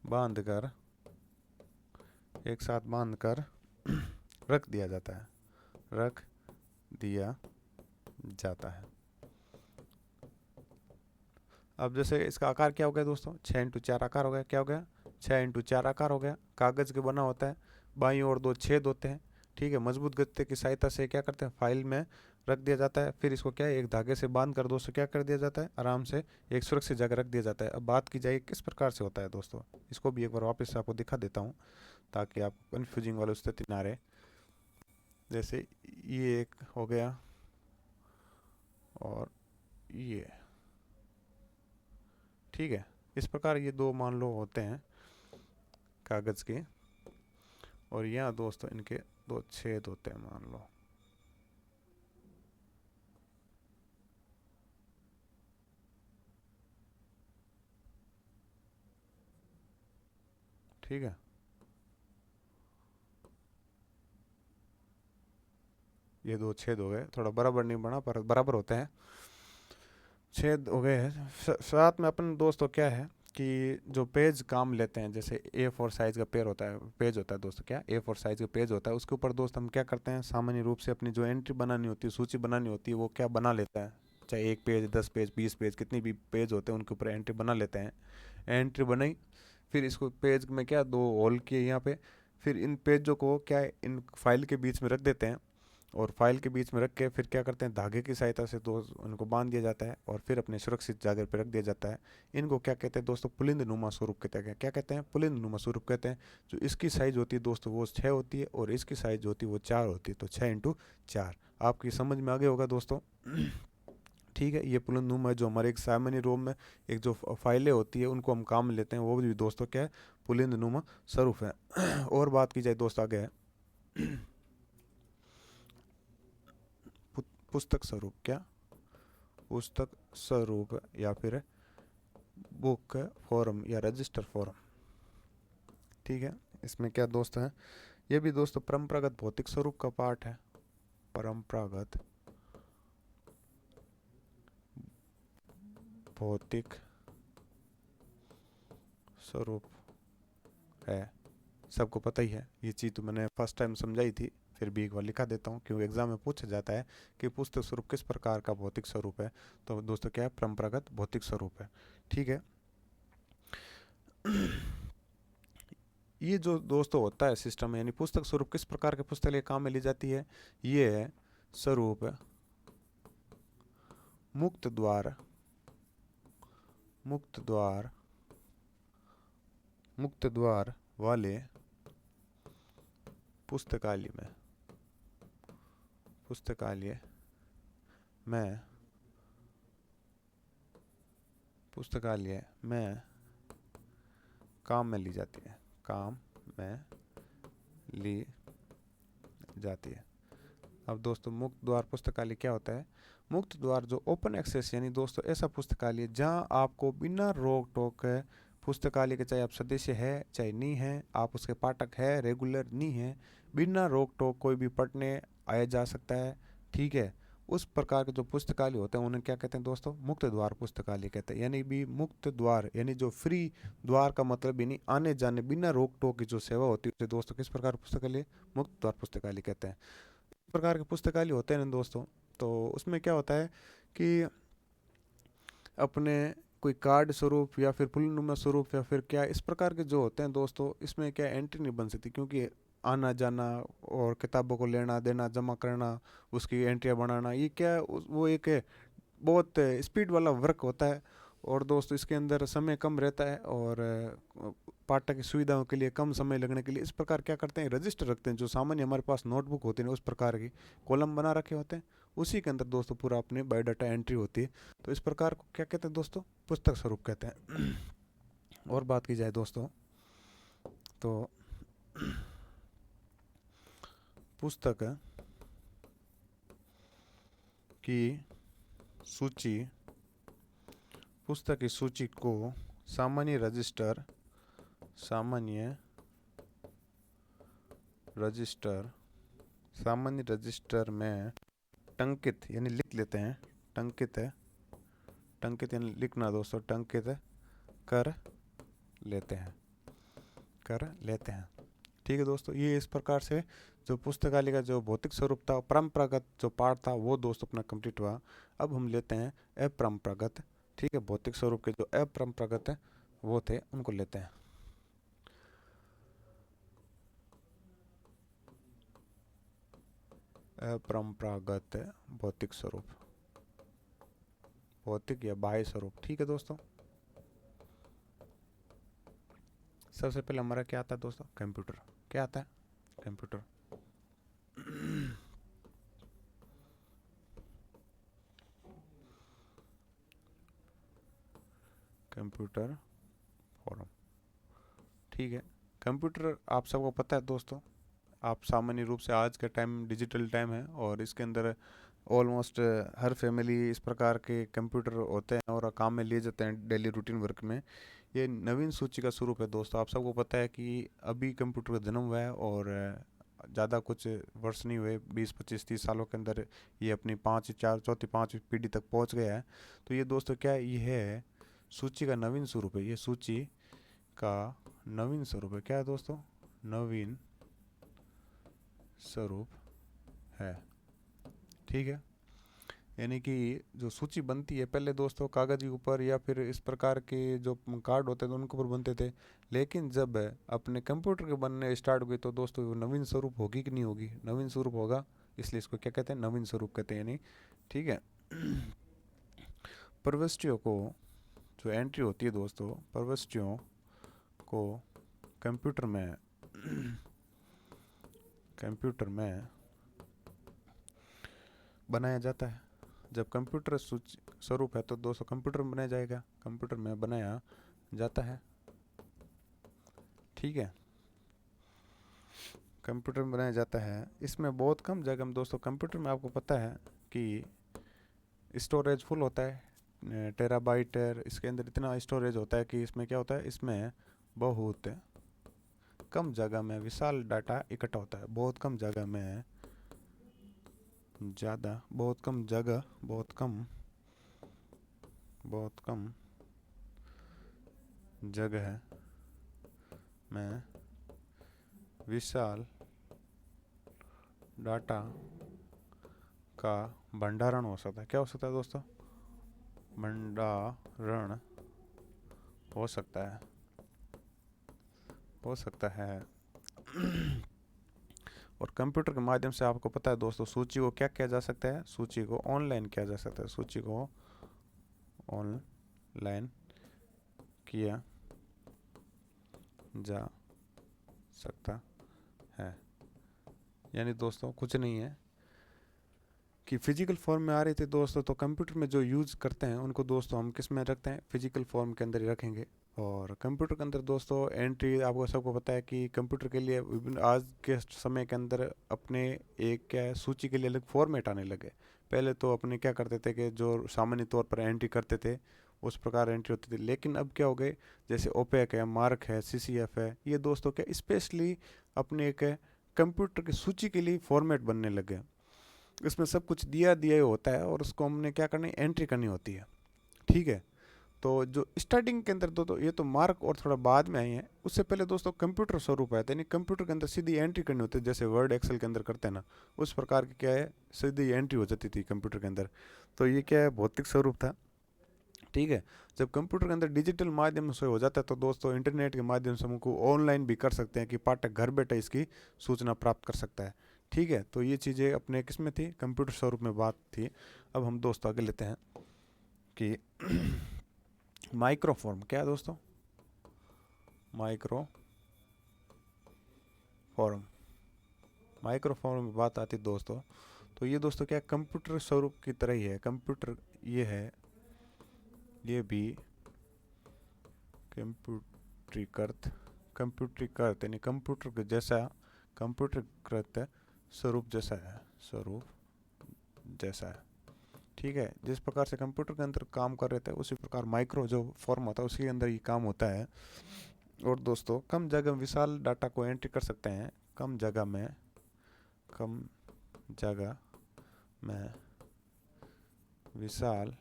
बांधकर, एक साथ बांधकर रख दिया जाता है, रख दिया जाता है। अब जैसे इसका आकार क्या हो गया दोस्तों, 6x4 आकार हो गया। क्या हो गया, 6x4 आकार हो गया। कागज़ के बना होता है, बाईं ओर 2 छेद होते हैं। ठीक है, मजबूत गत्ते की सहायता से क्या करते हैं, फाइल में रख दिया जाता है। फिर इसको क्या है, एक धागे से बांध कर दोस्तों क्या कर दिया जाता है, आराम से एक सुरक्षित जगह रख दिया जाता है। अब बात की जाए किस प्रकार से होता है दोस्तों, इसको भी एक बार वापस से आपको दिखा देता हूँ, ताकि आप कन्फ्यूजिंग वाली स्थिति ना रहे। जैसे ये एक हो गया, और ये, ठीक है, इस प्रकार ये 2 मान लो होते हैं कागज़ के, और यहाँ दोस्तों इनके 2 छेद होते हैं मान लो। ठीक है, ये 2 छेद हो गए, थोड़ा बराबर नहीं बना पर बराबर होते हैं, छेद हो गए हैं। साथ में अपन दोस्तों क्या है कि जो पेज काम लेते हैं, जैसे A4 साइज़ का पेज होता है दोस्तों, क्या A4 साइज़ का पेज होता है, उसके ऊपर दोस्त हम क्या करते हैं, सामान्य रूप से अपनी जो एंट्री बनानी होती है, सूची बनानी होती है, वो क्या बना लेता है, चाहे 1 पेज 10 पेज 20 पेज कितनी भी पेज होते हैं उनके ऊपर एंट्री बना लेते हैं। एंट्री बनाई, फिर इसको पेज में क्या 2 होल किए यहाँ पे, फिर इन पेजों को क्या है, इन फाइल के बीच में रख देते हैं, और फाइल के बीच में रख के फिर क्या करते हैं, धागे की सहायता से दोस्त उनको बांध दिया जाता है, और फिर अपने सुरक्षित जगह पर रख दिया जाता है। इनको क्या कहते हैं दोस्तों, पुलिंद नुमा स्वरूप कहते हैं। क्या कहते हैं, पुलिंद नुमा स्वरूप कहते हैं। जो इसकी साइज होती है दोस्तों वो 6 होती है, और इसकी साइज होती है वो 4 होती है, तो 6x4। आपकी समझ में आ गया होगा दोस्तों। ठीक है, ये पुलिंद नुमा जो हमारे एक सामान्य रोम में एक जो फाइलें होती है उनको हम काम में लेते हैं, वो भी दोस्तों क्या है, पुलिंद नुमा स्वरूप है। और बात की जाए दोस्त आगे है पुस्तक स्वरूप, क्या पुस्तक स्वरूप, या फिर बुक फॉरम या रजिस्टर फॉरम। ठीक है, इसमें क्या दोस्त है, ये भी दोस्तों परंपरागत भौतिक स्वरूप का पार्ट है। परंपरागत भौतिक स्वरूप है, सबको पता ही है। ये चीज़ तो मैंने फर्स्ट टाइम समझाई थी, फिर भी एक बार लिखा देता हूँ क्योंकि एग्जाम में पूछा जाता है कि पुस्तक स्वरूप किस प्रकार का भौतिक स्वरूप है। तो दोस्तों क्या है, परंपरागत भौतिक स्वरूप है। ठीक है। ये जो दोस्तों होता है सिस्टम, यानी पुस्तक स्वरूप किस प्रकार के पुस्तकालय काम में ली जाती है, ये है स्वरूप मुक्त द्वार, मुक्त द्वार, मुक्त द्वार वाले पुस्तकालय में, पुस्तकालय में, पुस्तकालय में काम में ली जाती है, काम में ली जाती है। अब दोस्तों मुक्त द्वार पुस्तकालय क्या होता है? मुक्त द्वार जो ओपन एक्सेस, यानी दोस्तों ऐसा पुस्तकालय जहां आपको बिना रोक टोक है पुस्तकालय के, चाहे आप सदस्य है चाहे नहीं है, आप उसके पाठक है रेगुलर नहीं है, बिना रोक टोक कोई भी पढ़ने आया जा सकता है। ठीक है। उस प्रकार के जो पुस्तकालय होते हैं उन्हें क्या कहते हैं दोस्तों? मुक्त द्वार पुस्तकालय कहते हैं। यानी भी मुक्त द्वार यानी जो फ्री द्वार का मतलब यानी आने जाने बिना रोक टोक की जो सेवा होती है उसे दोस्तों किस प्रकार पुस्तकालय? मुक्त द्वार पुस्तकालय कहते हैं। प्रकार के पुस्तकालय होते हैं ना दोस्तों, तो उसमें क्या होता है कि अपने कोई कार्ड स्वरूप या फिर फुलनुमा स्वरूप या फिर क्या इस प्रकार के जो होते हैं दोस्तों, इसमें क्या एंट्री नहीं बन सकती, क्योंकि आना जाना और किताबों को लेना देना जमा करना, उसकी एंट्रियाँ बनाना, ये क्या वो एक बहुत स्पीड वाला वर्क होता है। और दोस्तों इसके अंदर समय कम रहता है और पाठक की सुविधाओं के लिए कम समय लगने के लिए इस प्रकार क्या करते हैं, रजिस्टर रखते हैं, जो सामान्य हमारे पास नोटबुक होती है उस प्रकार की कॉलम बना रखे होते हैं, उसी के अंदर दोस्तों पूरा अपने बायोडाटा एंट्री होती है। तो इस प्रकार को क्या कहते हैं दोस्तों? पुस्तक स्वरूप कहते हैं। और बात की जाए दोस्तों तो पुस्तक की सूची, पुस्तक की सूची को सामान्य रजिस्टर, सामान्य रजिस्टर, सामान्य रजिस्टर में टंकित यानी लिख लेते हैं, टंकित है, टंकित यानी लिखना दोस्तों, टंकित कर लेते हैं, कर लेते हैं। ठीक है दोस्तों, ये इस प्रकार से जो पुस्तकालय का जो भौतिक स्वरूप था, परंपरागत जो पार्ट था वो दोस्तों अपना कंप्लीट हुआ। अब हम लेते हैं अपरंपरागत। ठीक है, भौतिक स्वरूप के जो अपरंपरागत है वो थे उनको लेते हैं। अपरंपरागत भौतिक स्वरूप, भौतिक या बाह्य स्वरूप। ठीक है दोस्तों, सबसे पहले हमारा क्या आता है दोस्तों? कंप्यूटर। क्या आता है? कंप्यूटर। Computer form. ठीक है, कंप्यूटर आप सबको पता है दोस्तों, आप सामान्य रूप से आज का टाइम डिजिटल टाइम है और इसके अंदर ऑलमोस्ट हर फैमिली इस प्रकार के कंप्यूटर होते हैं और काम में लिए जाते हैं डेली रूटीन वर्क में। ये नवीन सूची का स्वरूप है दोस्तों। आप सबको पता है कि अभी कंप्यूटर का जन्म हुआ है और ज़्यादा कुछ वर्ष नहीं हुए, 20 25 30 सालों के अंदर ये अपनी पाँच चार चौथी पाँचवीं पीढ़ी तक पहुंच गया है। तो ये दोस्तों क्या है, ये है सूची का नवीन स्वरूप है। ये सूची का नवीन स्वरूप है। क्या है दोस्तों? नवीन स्वरूप है। ठीक है, यानी कि जो सूची बनती है पहले दोस्तों कागज़ के ऊपर या फिर इस प्रकार के जो कार्ड होते थे उनके ऊपर बनते थे, लेकिन जब अपने कंप्यूटर के बनने स्टार्ट हुए तो दोस्तों वो नवीन स्वरूप होगी कि नहीं होगी? नवीन स्वरूप होगा, इसलिए इसको क्या कहते हैं? नवीन स्वरूप कहते हैं। यानी ठीक है। प्रविष्टियों को जो एंट्री होती है दोस्तों, प्रविष्टियों को कंप्यूटर में कंप्यूटर में बनाया जाता है। जब कंप्यूटर स्वरूप है तो दोस्तों कंप्यूटर में बनाया जाएगा, कंप्यूटर में बनाया जाता है। ठीक है, कंप्यूटर में बनाया जाता है। इसमें बहुत कम जगह में दोस्तों, कंप्यूटर में आपको पता है कि स्टोरेज फुल होता है, टेराबाइट, इसके अंदर इतना स्टोरेज होता है कि इसमें क्या होता है, इसमें बहुत कम जगह में विशाल डाटा इकट्ठा होता है। बहुत कम जगह में ज़्यादा, बहुत कम जगह, बहुत कम जगह में विशाल डाटा का भंडारण हो सकता है। क्या हो सकता है दोस्तों? भंडारण हो सकता है, हो सकता है। और कंप्यूटर के माध्यम से आपको पता है दोस्तों, सूची को क्या किया जा सकता है? सूची को ऑनलाइन किया जा सकता है। सूची को ऑनलाइन किया जा सकता है। यानी दोस्तों कुछ नहीं है कि फिजिकल फॉर्म में आ रहे थे दोस्तों, तो कंप्यूटर में जो यूज़ करते हैं उनको दोस्तों हम किस में रखते हैं? फिजिकल फॉर्म के अंदर ही रखेंगे। और कंप्यूटर के अंदर दोस्तों एंट्री, आपको सबको पता है कि कंप्यूटर के लिए विभिन्न आज के समय के अंदर अपने एक क्या है, सूची के लिए अलग फॉर्मेट आने लगे। पहले तो अपने क्या करते थे कि जो सामान्य तौर पर एंट्री करते थे उस प्रकार एंट्री होती थी, लेकिन अब क्या हो गए, जैसे ओपेक है, मार्क है, सीसीएफ है, ये दोस्तों क्या स्पेशली अपने एक कंप्यूटर की सूची के लिए फॉर्मेट बनने लगे। इसमें सब कुछ दिया दिया ही होता है और उसको हमने क्या करनी, एंट्री करनी होती है। ठीक है, तो जो स्टार्टिंग के अंदर तो ये तो मार्क और थोड़ा बाद में आई है। उससे पहले दोस्तों कंप्यूटर स्वरूप आया था, यानी कंप्यूटर के अंदर सीधी एंट्री करनी होती है, जैसे वर्ड एक्सेल के अंदर करते हैं ना, उस प्रकार की क्या है, सीधी एंट्री हो जाती थी कंप्यूटर के अंदर। तो ये क्या है, भौतिक स्वरूप था। ठीक है, जब कंप्यूटर के अंदर डिजिटल माध्यम से हो जाता है तो दोस्तों इंटरनेट के माध्यम से हमको ऑनलाइन भी कर सकते हैं कि पाठक घर बैठे इसकी सूचना प्राप्त कर सकता है। ठीक है, तो ये चीज़ें अपने किस में थी, कंप्यूटर स्वरूप में बात थी। अब हम दोस्तों आगे लेते हैं कि माइक्रोफॉर्म क्या है दोस्तों? माइक्रोफॉर्म, माइक्रोफॉर्म में बात आती है दोस्तों, तो ये दोस्तों क्या कंप्यूटर स्वरूप की तरह ही है। कंप्यूटर ये है, ये भी कंप्यूटरीकृत, कंप्यूटरीकृत यानी कंप्यूटर के जैसा, कंप्यूटरीकृत स्वरूप जैसा है, स्वरूप जैसा है। ठीक है, जिस प्रकार से कंप्यूटर के अंदर काम कर रहे थे उसी प्रकार माइक्रो जो फॉर्म होता है उसके अंदर ये काम होता है। और दोस्तों कम जगह में विशाल डाटा को एंट्री कर सकते हैं। कम जगह में, कम जगह में विशाल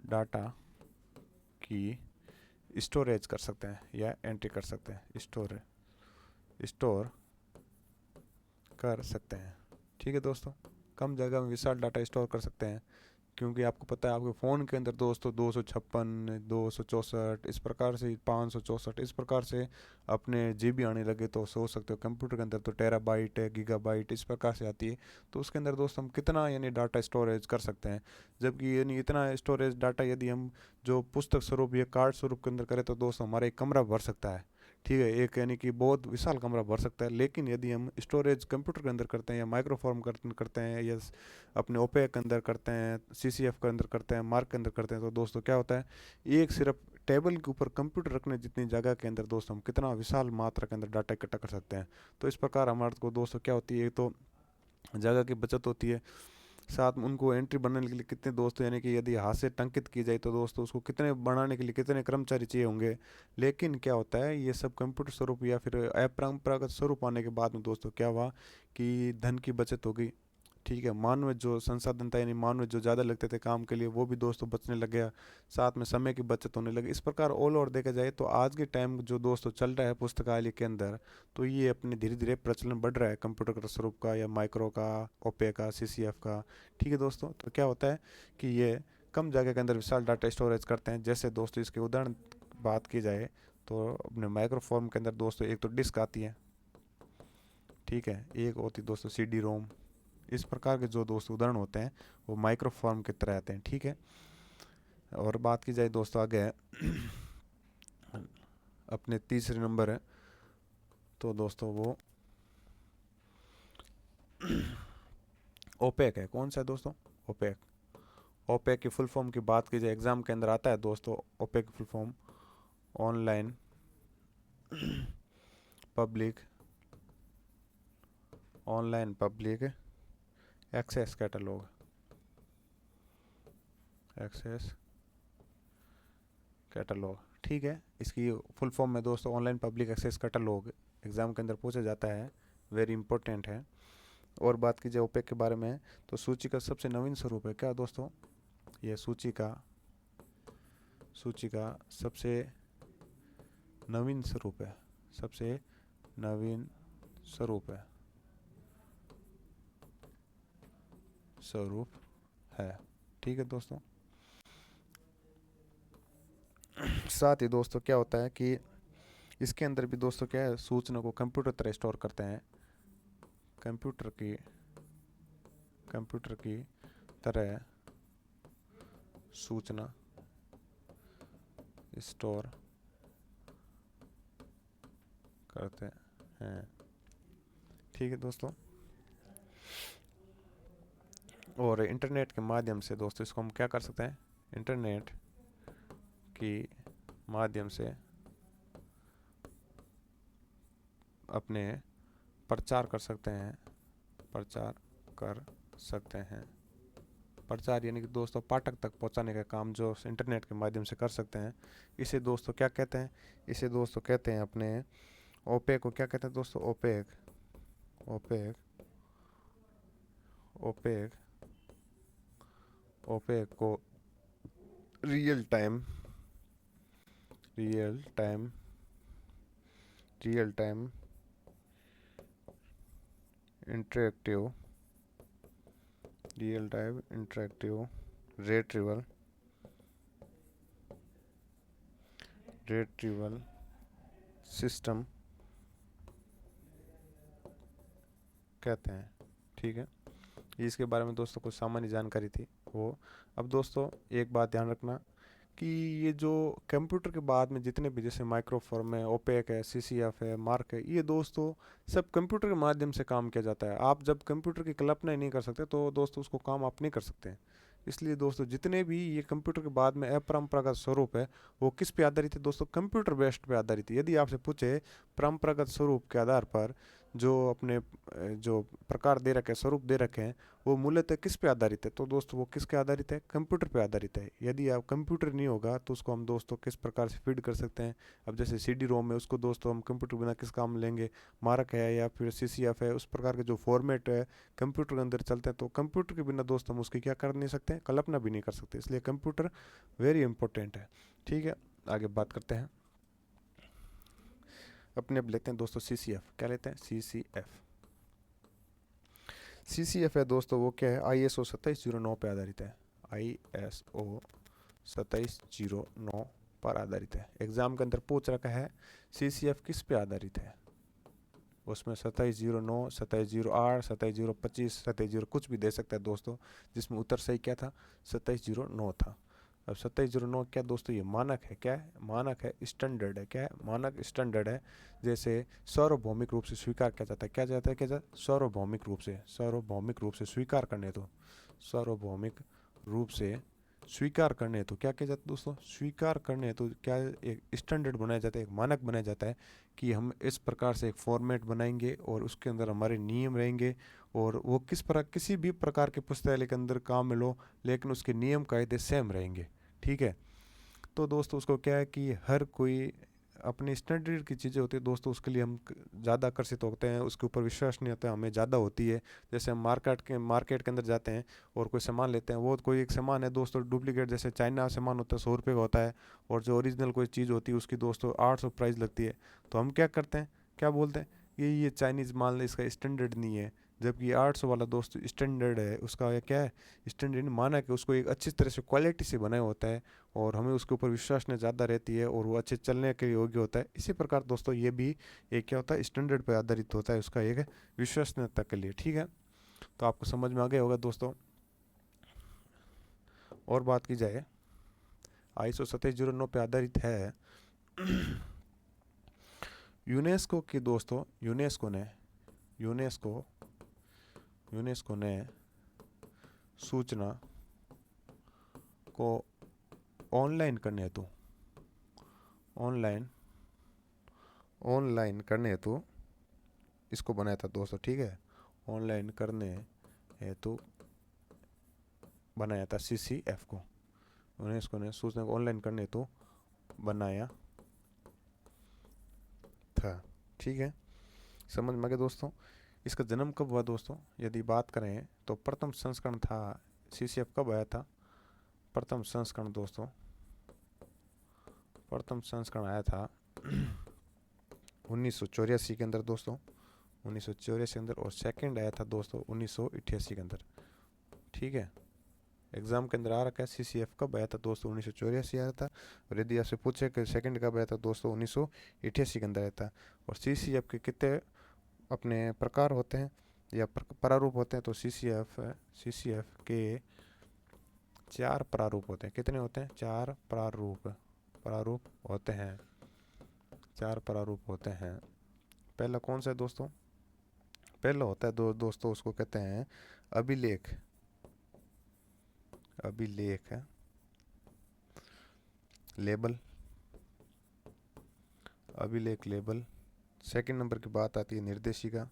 डाटा की स्टोरेज कर सकते हैं या एंट्री कर सकते हैं, स्टोर कर सकते हैं। ठीक है दोस्तों, कम जगह में विशाल डाटा स्टोर कर सकते हैं, क्योंकि आपको पता है आपके फ़ोन के अंदर दोस्तों 256, 264 इस प्रकार से, 564 इस प्रकार से अपने जीबी आने लगे, तो सोच सकते हो कंप्यूटर के अंदर तो टेराबाइट है, गीगाबाइट इस प्रकार से आती है। तो उसके अंदर दोस्तों हम कितना यानी डाटा स्टोरेज कर सकते हैं, जबकि यानी इतना स्टोरेज डाटा यदि हम जो पुस्तक स्वरूप या कार्ड स्वरूप के अंदर करें तो दोस्तों हमारा एक कमरा भर सकता है। ठीक है, एक यानी कि बहुत विशाल कमरा भर सकता है। लेकिन यदि हम स्टोरेज कंप्यूटर के अंदर करते हैं या माइक्रोफॉर्म करते हैं या अपने ओपेक के अंदर करते हैं, सीसीएफ के अंदर करते हैं, मार्क के अंदर करते हैं, तो दोस्तों क्या होता है, एक सिर्फ टेबल के ऊपर कंप्यूटर रखने जितनी जगह के अंदर दोस्तों हम कितना विशाल मात्रा के अंदर डाटा इकट्ठा कर सकते हैं। तो इस प्रकार हमारे को दोस्तों क्या होती है, तो जगह की बचत होती है, साथ में उनको एंट्री बनाने के लिए कितने दोस्तों, यानी कि यदि हाथ से टंकित की जाए तो दोस्तों उसको कितने बनाने के लिए कितने कर्मचारी चाहिए होंगे। लेकिन क्या होता है, ये सब कंप्यूटर स्वरूप या फिर अपरंपरागत स्वरूप आने के बाद में दोस्तों क्या हुआ कि धन की बचत हो गई। ठीक है, मानव जो संसाधन था यानी मानव जो ज़्यादा लगते थे काम के लिए वो भी दोस्तों बचने लग गया, साथ में समय की बचत होने लगी। इस प्रकार ऑल ओवर देखा जाए तो आज के टाइम जो दोस्तों चल रहा है पुस्तकालय के अंदर, तो ये अपने धीरे धीरे प्रचलन बढ़ रहा है कंप्यूटर का स्वरूप का या माइक्रो का, ओपे का, सीसीएफ का। ठीक है दोस्तों, तो क्या होता है कि ये कम जगह के अंदर विशाल डाटा स्टोरेज करते हैं। जैसे दोस्तों इसके उदाहरण बात की जाए तो अपने माइक्रोफॉर्म के अंदर दोस्तों एक तो डिस्क आती है, ठीक है, एक होती है दोस्तों सीडी रोम। इस प्रकार के जो दोस्त उदाहरण होते हैं वो माइक्रोफॉर्म की तरह आते हैं। ठीक है, और बात की जाए दोस्तों आगे अपने तीसरे नंबर है, तो दोस्तों वो ओपेक है। कौन सा है दोस्तों? ओपेक। ओपेक की फुल फॉर्म की बात की जाए, एग्जाम के अंदर आता है दोस्तों ओपेक की full form online public, online public access catalog, access catalog. ठीक है। इसकी फुल फॉर्म में दोस्तों online public access catalog exam के अंदर पूछा जाता है, वेरी इंपॉर्टेंट है। और बात की जाए ओपेक के बारे में, तो सूची का सबसे नवीन स्वरूप है क्या दोस्तों, ये सूची का सबसे नवीन स्वरूप है, सबसे नवीन स्वरूप है। ठीक है दोस्तों। साथ ही दोस्तों क्या होता है कि इसके अंदर भी दोस्तों क्या है, सूचना को कंप्यूटर तरह स्टोर करते हैं, कंप्यूटर की तरह सूचना स्टोर करते हैं। ठीक है दोस्तों। और इंटरनेट के माध्यम से दोस्तों इसको हम क्या कर सकते हैं, इंटरनेट के माध्यम से अपने प्रचार कर सकते हैं, प्रचार यानी कि दोस्तों पाठक तक पहुंचाने का काम जो इंटरनेट के माध्यम से कर सकते हैं, इसे दोस्तों क्या कहते हैं, इसे दोस्तों कहते हैं अपने ओपेक को क्या कहते हैं दोस्तों, ओपेक को रियल टाइम इंटरेक्टिव रेट्रीवल सिस्टम कहते हैं। ठीक है, इसके बारे में दोस्तों कुछ सामान्य जानकारी थी वो। अब दोस्तों एक बात ध्यान रखना कि ये जो कंप्यूटर के बाद में जितने भी जैसे माइक्रोफॉर्म है, ओपेक है, सीसीएफ है, मार्क है, ये दोस्तों सब कंप्यूटर के माध्यम से काम किया जाता है। आप जब कंप्यूटर की कल्पना ही नहीं कर सकते तो दोस्तों उसको काम आप नहीं कर सकते हैं। इसलिए दोस्तों जितने भी ये कंप्यूटर के बाद में अपरंपरागत स्वरूप है वो किस पे आधारित है दोस्तों, कंप्यूटर बेस्ड पे आधारित है। यदि आपसे पूछे परंपरागत स्वरूप के आधार पर जो अपने जो प्रकार दे रखे हैं, स्वरूप दे रखे हैं, वो मूलतः किस पे आधारित है, तो दोस्तों वो किसके आधारित है, कंप्यूटर पे आधारित है। यदि आप कंप्यूटर नहीं होगा तो उसको हम दोस्तों किस प्रकार से फीड कर सकते हैं। अब जैसे सीडी रोम है, उसको दोस्तों हम कंप्यूटर बिना किस काम लेंगे, मारक है या फिर सीसीएफ है, उस प्रकार के जो फॉर्मेट है कंप्यूटर के अंदर चलते हैं, तो कंप्यूटर के बिना दोस्तों हम उसकी क्या कर नहीं सकते, कल्पना भी नहीं कर सकते। इसलिए कंप्यूटर वेरी इंपॉर्टेंट है। ठीक है, आगे बात करते हैं अपने। अब लेते हैं दोस्तों सीसीएफ, क्या लेते हैं, सीसीएफ है दोस्तों, वो क्या है, आईएसओ 2709 पे आधारित है, आईएसओ 2709 पर आधारित है। एग्जाम के अंदर पूछ रखा है सीसीएफ किस पे आधारित है, उसमें 2709, 2708, 2725, 27 कुछ भी दे सकता है दोस्तों, जिसमें उत्तर सही क्या था, 2709 था। अब 2709 क्या दोस्तों, ये मानक है, क्या है, मानक है, स्टैंडर्ड है, क्या है, मानक स्टैंडर्ड है। जैसे सार्वभौमिक रूप से स्वीकार किया जाता है, क्या जाता है, क्या जाता है, सार्वभौमिक रूप से स्वीकार करने तो, सार्वभौमिक रूप से स्वीकार करने हेतु क्या किया जाता है दोस्तों, स्वीकार करने हेतु क्या एक स्टैंडर्ड बनाया जाता है, एक मानक बनाया जाता है कि हम इस प्रकार से एक फॉर्मेट बनाएंगे और उसके अंदर हमारे नियम रहेंगे, और वो किस प्रकार किसी भी प्रकार के पुस्तकालय के अंदर काम में लो लेकिन उसके नियम कायदे सेम रहेंगे। ठीक है, तो दोस्तों उसको क्या है कि हर कोई अपनी स्टैंडर्ड की चीज़ें होती है दोस्तों, उसके लिए हम ज़्यादा आकर्षित होते हैं, उसके ऊपर विश्वास नहीं होता, हमें ज़्यादा होती है। जैसे हम मार्केट के अंदर जाते हैं और कोई सामान लेते हैं, वो कोई एक सामान है दोस्तों डुप्लीकेट, जैसे चाइना सामान होता है 100 रुपये का होता है, और जो ओरिजिनल कोई चीज़ होती है उसकी दोस्तों 800 प्राइस लगती है। तो हम क्या करते हैं, क्या बोलते हैं, ये चाइनीज़ माल इसका स्टैंडर्ड नहीं है, जबकि 800 वाला दोस्त स्टैंडर्ड है, उसका क्या है, स्टैंडर्ड माना कि उसको एक अच्छी तरह से क्वालिटी से बनाया होता है और हमें उसके ऊपर विश्वसनीय ज़्यादा रहती है और वो अच्छे चलने के योग्य होता है। इसी प्रकार दोस्तों ये भी एक क्या होता है, स्टैंडर्ड पर आधारित होता है, उसका एक विश्वसनीयता के लिए। ठीक है, तो आपको समझ में आ गया होगा दोस्तों। और बात की जाए आईएसओ 2709 पे आधारित है यूनेस्को की दोस्तों, यूनेस्को ने सूचना को ऑनलाइन करने हेतु ऑनलाइन करने हेतु इसको बनाया था दोस्तों। ठीक है, ऑनलाइन करने हेतु बनाया था सीसीएफ को, यूनेस्को ने सूचना को ऑनलाइन करने हेतु बनाया था। ठीक है, समझ में आ गया दोस्तों। इसका जन्म कब हुआ दोस्तों, यदि बात करें तो प्रथम संस्करण था सीसीएफ कब आया था? प्रथम संस्करण दोस्तों, प्रथम संस्करण आया था 1984 के अंदर दोस्तों, 1984 के अंदर। और सेकंड आया था दोस्तों 1988 के अंदर। ठीक है, एग्जाम के अंदर आ रखा है सीसीएफ कब आया था दोस्तों, 1984 आया था। और यदि आपसे पूछे कि सेकंड कब आया था दोस्तों, 1988 के अंदर आया था। और सीसीएफ के कितने अपने प्रकार होते हैं या प्रारूप होते हैं, तो सीसीएफ के 4 प्रारूप होते हैं। कितने होते हैं? 4 प्रारूप होते हैं, 4 प्रारूप होते हैं। पहला कौन सा है दोस्तों? पहला होता है दोस्तों, उसको कहते हैं अभिलेख, अभिलेख है लेबल, अभिलेख लेबल। सेकंड नंबर की बात आती है निर्देशिका,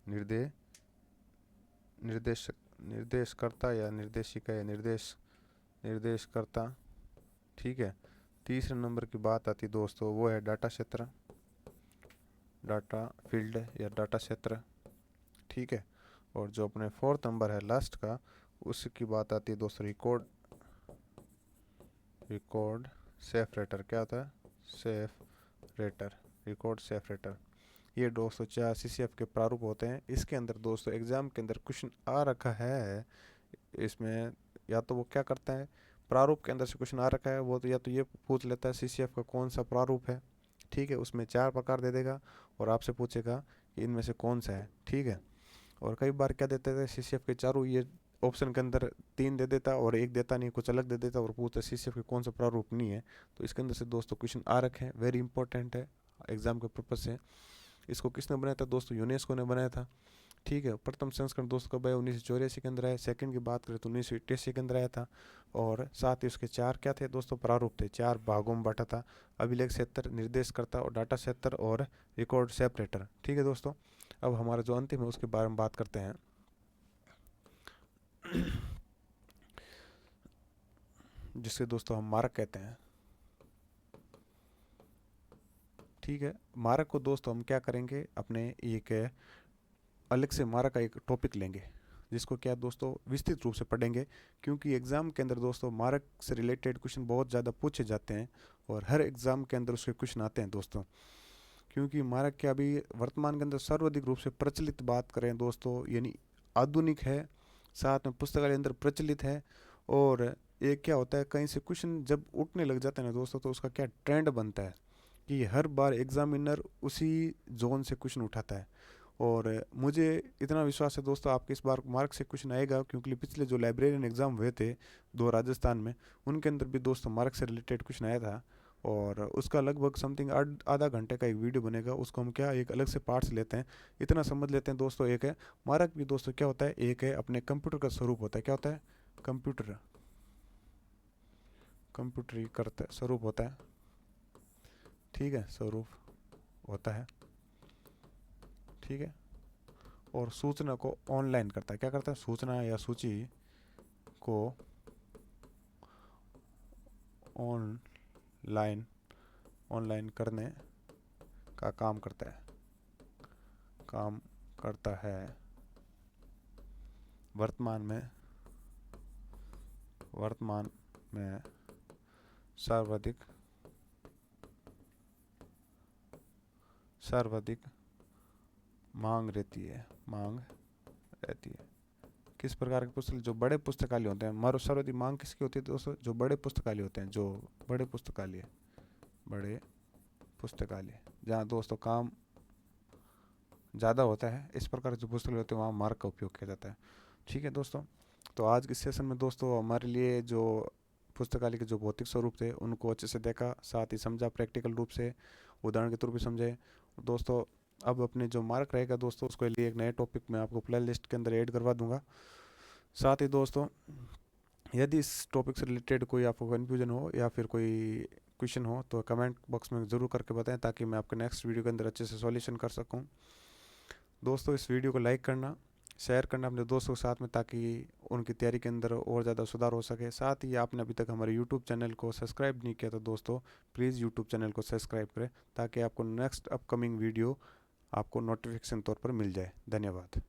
निर्देशक, निर्देशकर्ता या निर्देशिका या निर्देशकर्ता। ठीक है, तीसरे नंबर की बात आती है दोस्तों, वो है डाटा क्षेत्र, डाटा फील्ड या डाटा क्षेत्र। ठीक है, और जो अपने फोर्थ नंबर है लास्ट का, उसकी बात आती है दोस्तों रिकॉर्ड, रिकॉर्ड सेपरेटर। क्या होता है? Separator, record separator. ये दोस्तों 4 सीसीएफ के प्रारूप होते हैं। इसके अंदर दोस्तों एग्जाम के अंदर क्वेश्चन आ रखा है इसमें, या तो वो क्या करता है, प्रारूप के अंदर से क्वेश्चन आ रखा है वो तो या तो ये पूछ लेता है सीसीएफ का कौन सा प्रारूप है। ठीक है, उसमें 4 प्रकार दे देगा और आपसे पूछेगा कि इनमें से कौन सा है। ठीक है, और कई बार क्या देते थे सीसीएफ के चारों ये ऑप्शन के अंदर 3 दे देता और एक देता नहीं, कुछ अलग दे देता और पूछता सीसीएफ के कौन सा प्रारूप नहीं है। तो इसके अंदर से दोस्तों क्वेश्चन आ रखे हैं, वेरी इंपॉर्टेंट है एग्जाम के पर्पज से। इसको किसने बनाया था दोस्तों? यूनेस्को ने बनाया था। ठीक है, प्रथम संस्करण दोस्तों कब आया? 1984 के अंदर आया। सेकंड की बात करें तो 1988 के अंदर आया था। और साथ ही उसके 4 क्या थे दोस्तों? प्रारूप थे, 4 भागों में बांटा था, अभिलेख क्षेत्र, निर्देशकर्ता और डाटा क्षेत्र और रिकॉर्ड सेपरेटर। ठीक है दोस्तों, अब हमारा जो अंतिम है उसके बारे में बात करते हैं जिससे दोस्तों हम मार्क कहते हैं। ठीक है, मार्क को दोस्तों हम क्या करेंगे, अपने एक अलग से मार्क का एक टॉपिक लेंगे जिसको क्या दोस्तों विस्तृत रूप से पढ़ेंगे, क्योंकि एग्ज़ाम के अंदर दोस्तों मार्क से रिलेटेड क्वेश्चन बहुत ज़्यादा पूछे जाते हैं और हर एग्ज़ाम के अंदर उसके क्वेश्चन आते हैं दोस्तों। क्योंकि मार्क क्या अभी वर्तमान के अंदर सर्वाधिक रूप से प्रचलित बात करें दोस्तों, यानी आधुनिक है, साथ में पुस्तकालय अंदर प्रचलित है। और एक क्या होता है, कहीं से क्वेश्चन जब उठने लग जाते हैं ना दोस्तों, तो उसका क्या ट्रेंड बनता है कि हर बार एग्जामिनर उसी जोन से क्वेश्चन उठाता है। और मुझे इतना विश्वास है दोस्तों आपके इस बार मार्क से क्वेश्चन आएगा, क्योंकि पिछले जो लाइब्रेरियन एग्ज़ाम हुए थे 2 राजस्थान में, उनके अंदर भी दोस्तों मार्क से रिलेटेड क्वेश्चन आया था। और उसका लगभग समथिंग आधा घंटे का एक वीडियो बनेगा, उसको हम क्या एक अलग से पार्ट्स लेते हैं। इतना समझ लेते हैं दोस्तों, एक है मार्क भी दोस्तों क्या होता है, एक है अपने कंप्यूटर का स्वरूप होता है। क्या होता है? कंप्यूटर, कंप्यूटरीकृत स्वरूप होता है। ठीक है, स्वरूप होता है। ठीक है, और सूचना को ऑनलाइन करता है। क्या करता है? सूचना या सूची को ऑनलाइन, ऑनलाइन करने का काम करता है, काम करता है। वर्तमान में, वर्तमान में सर्वाधिक, सर्वाधिक मांग रहती है, मांग रहती है। किस प्रकार के पुस्तक? जो बड़े पुस्तकालय होते हैं। मारो सर्वाधिक मांग किसकी होती है दोस्तों? जो बड़े पुस्तकालय होते हैं, जो बड़े पुस्तकालय, बड़े पुस्तकालय जहाँ दोस्तों काम ज़्यादा होता है, इस प्रकार जो पुस्तकालय होते हैं वहाँ मार्क का उपयोग किया जाता है। ठीक है दोस्तों, तो आज के सेशन में दोस्तों हमारे लिए जो पुस्तकालय के जो भौतिक स्वरूप थे उनको अच्छे से देखा, साथ ही समझा प्रैक्टिकल रूप से, उदाहरण के तौर पर समझे दोस्तों। अब अपने जो मार्क रहेगा दोस्तों उसके लिए एक नए टॉपिक मैं आपको प्ले लिस्ट के अंदर ऐड करवा दूंगा। साथ ही दोस्तों यदि इस टॉपिक से रिलेटेड कोई आपको कन्फ्यूजन हो या फिर कोई क्वेश्चन हो तो कमेंट बॉक्स में ज़रूर करके बताएं, ताकि मैं आपके नेक्स्ट वीडियो के अंदर अच्छे से सॉल्यूशन कर सकूं। दोस्तों इस वीडियो को लाइक करना शेयर करना अपने दोस्तों के साथ में, ताकि उनकी तैयारी के अंदर और ज़्यादा सुधार हो सके। साथ ही आपने अभी तक हमारे यूट्यूब चैनल को सब्सक्राइब नहीं किया तो दोस्तों प्लीज़ यूट्यूब चैनल को सब्सक्राइब करें, ताकि आपको नेक्स्ट अपकमिंग वीडियो आपको नोटिफिकेशन तौर पर मिल जाए। धन्यवाद।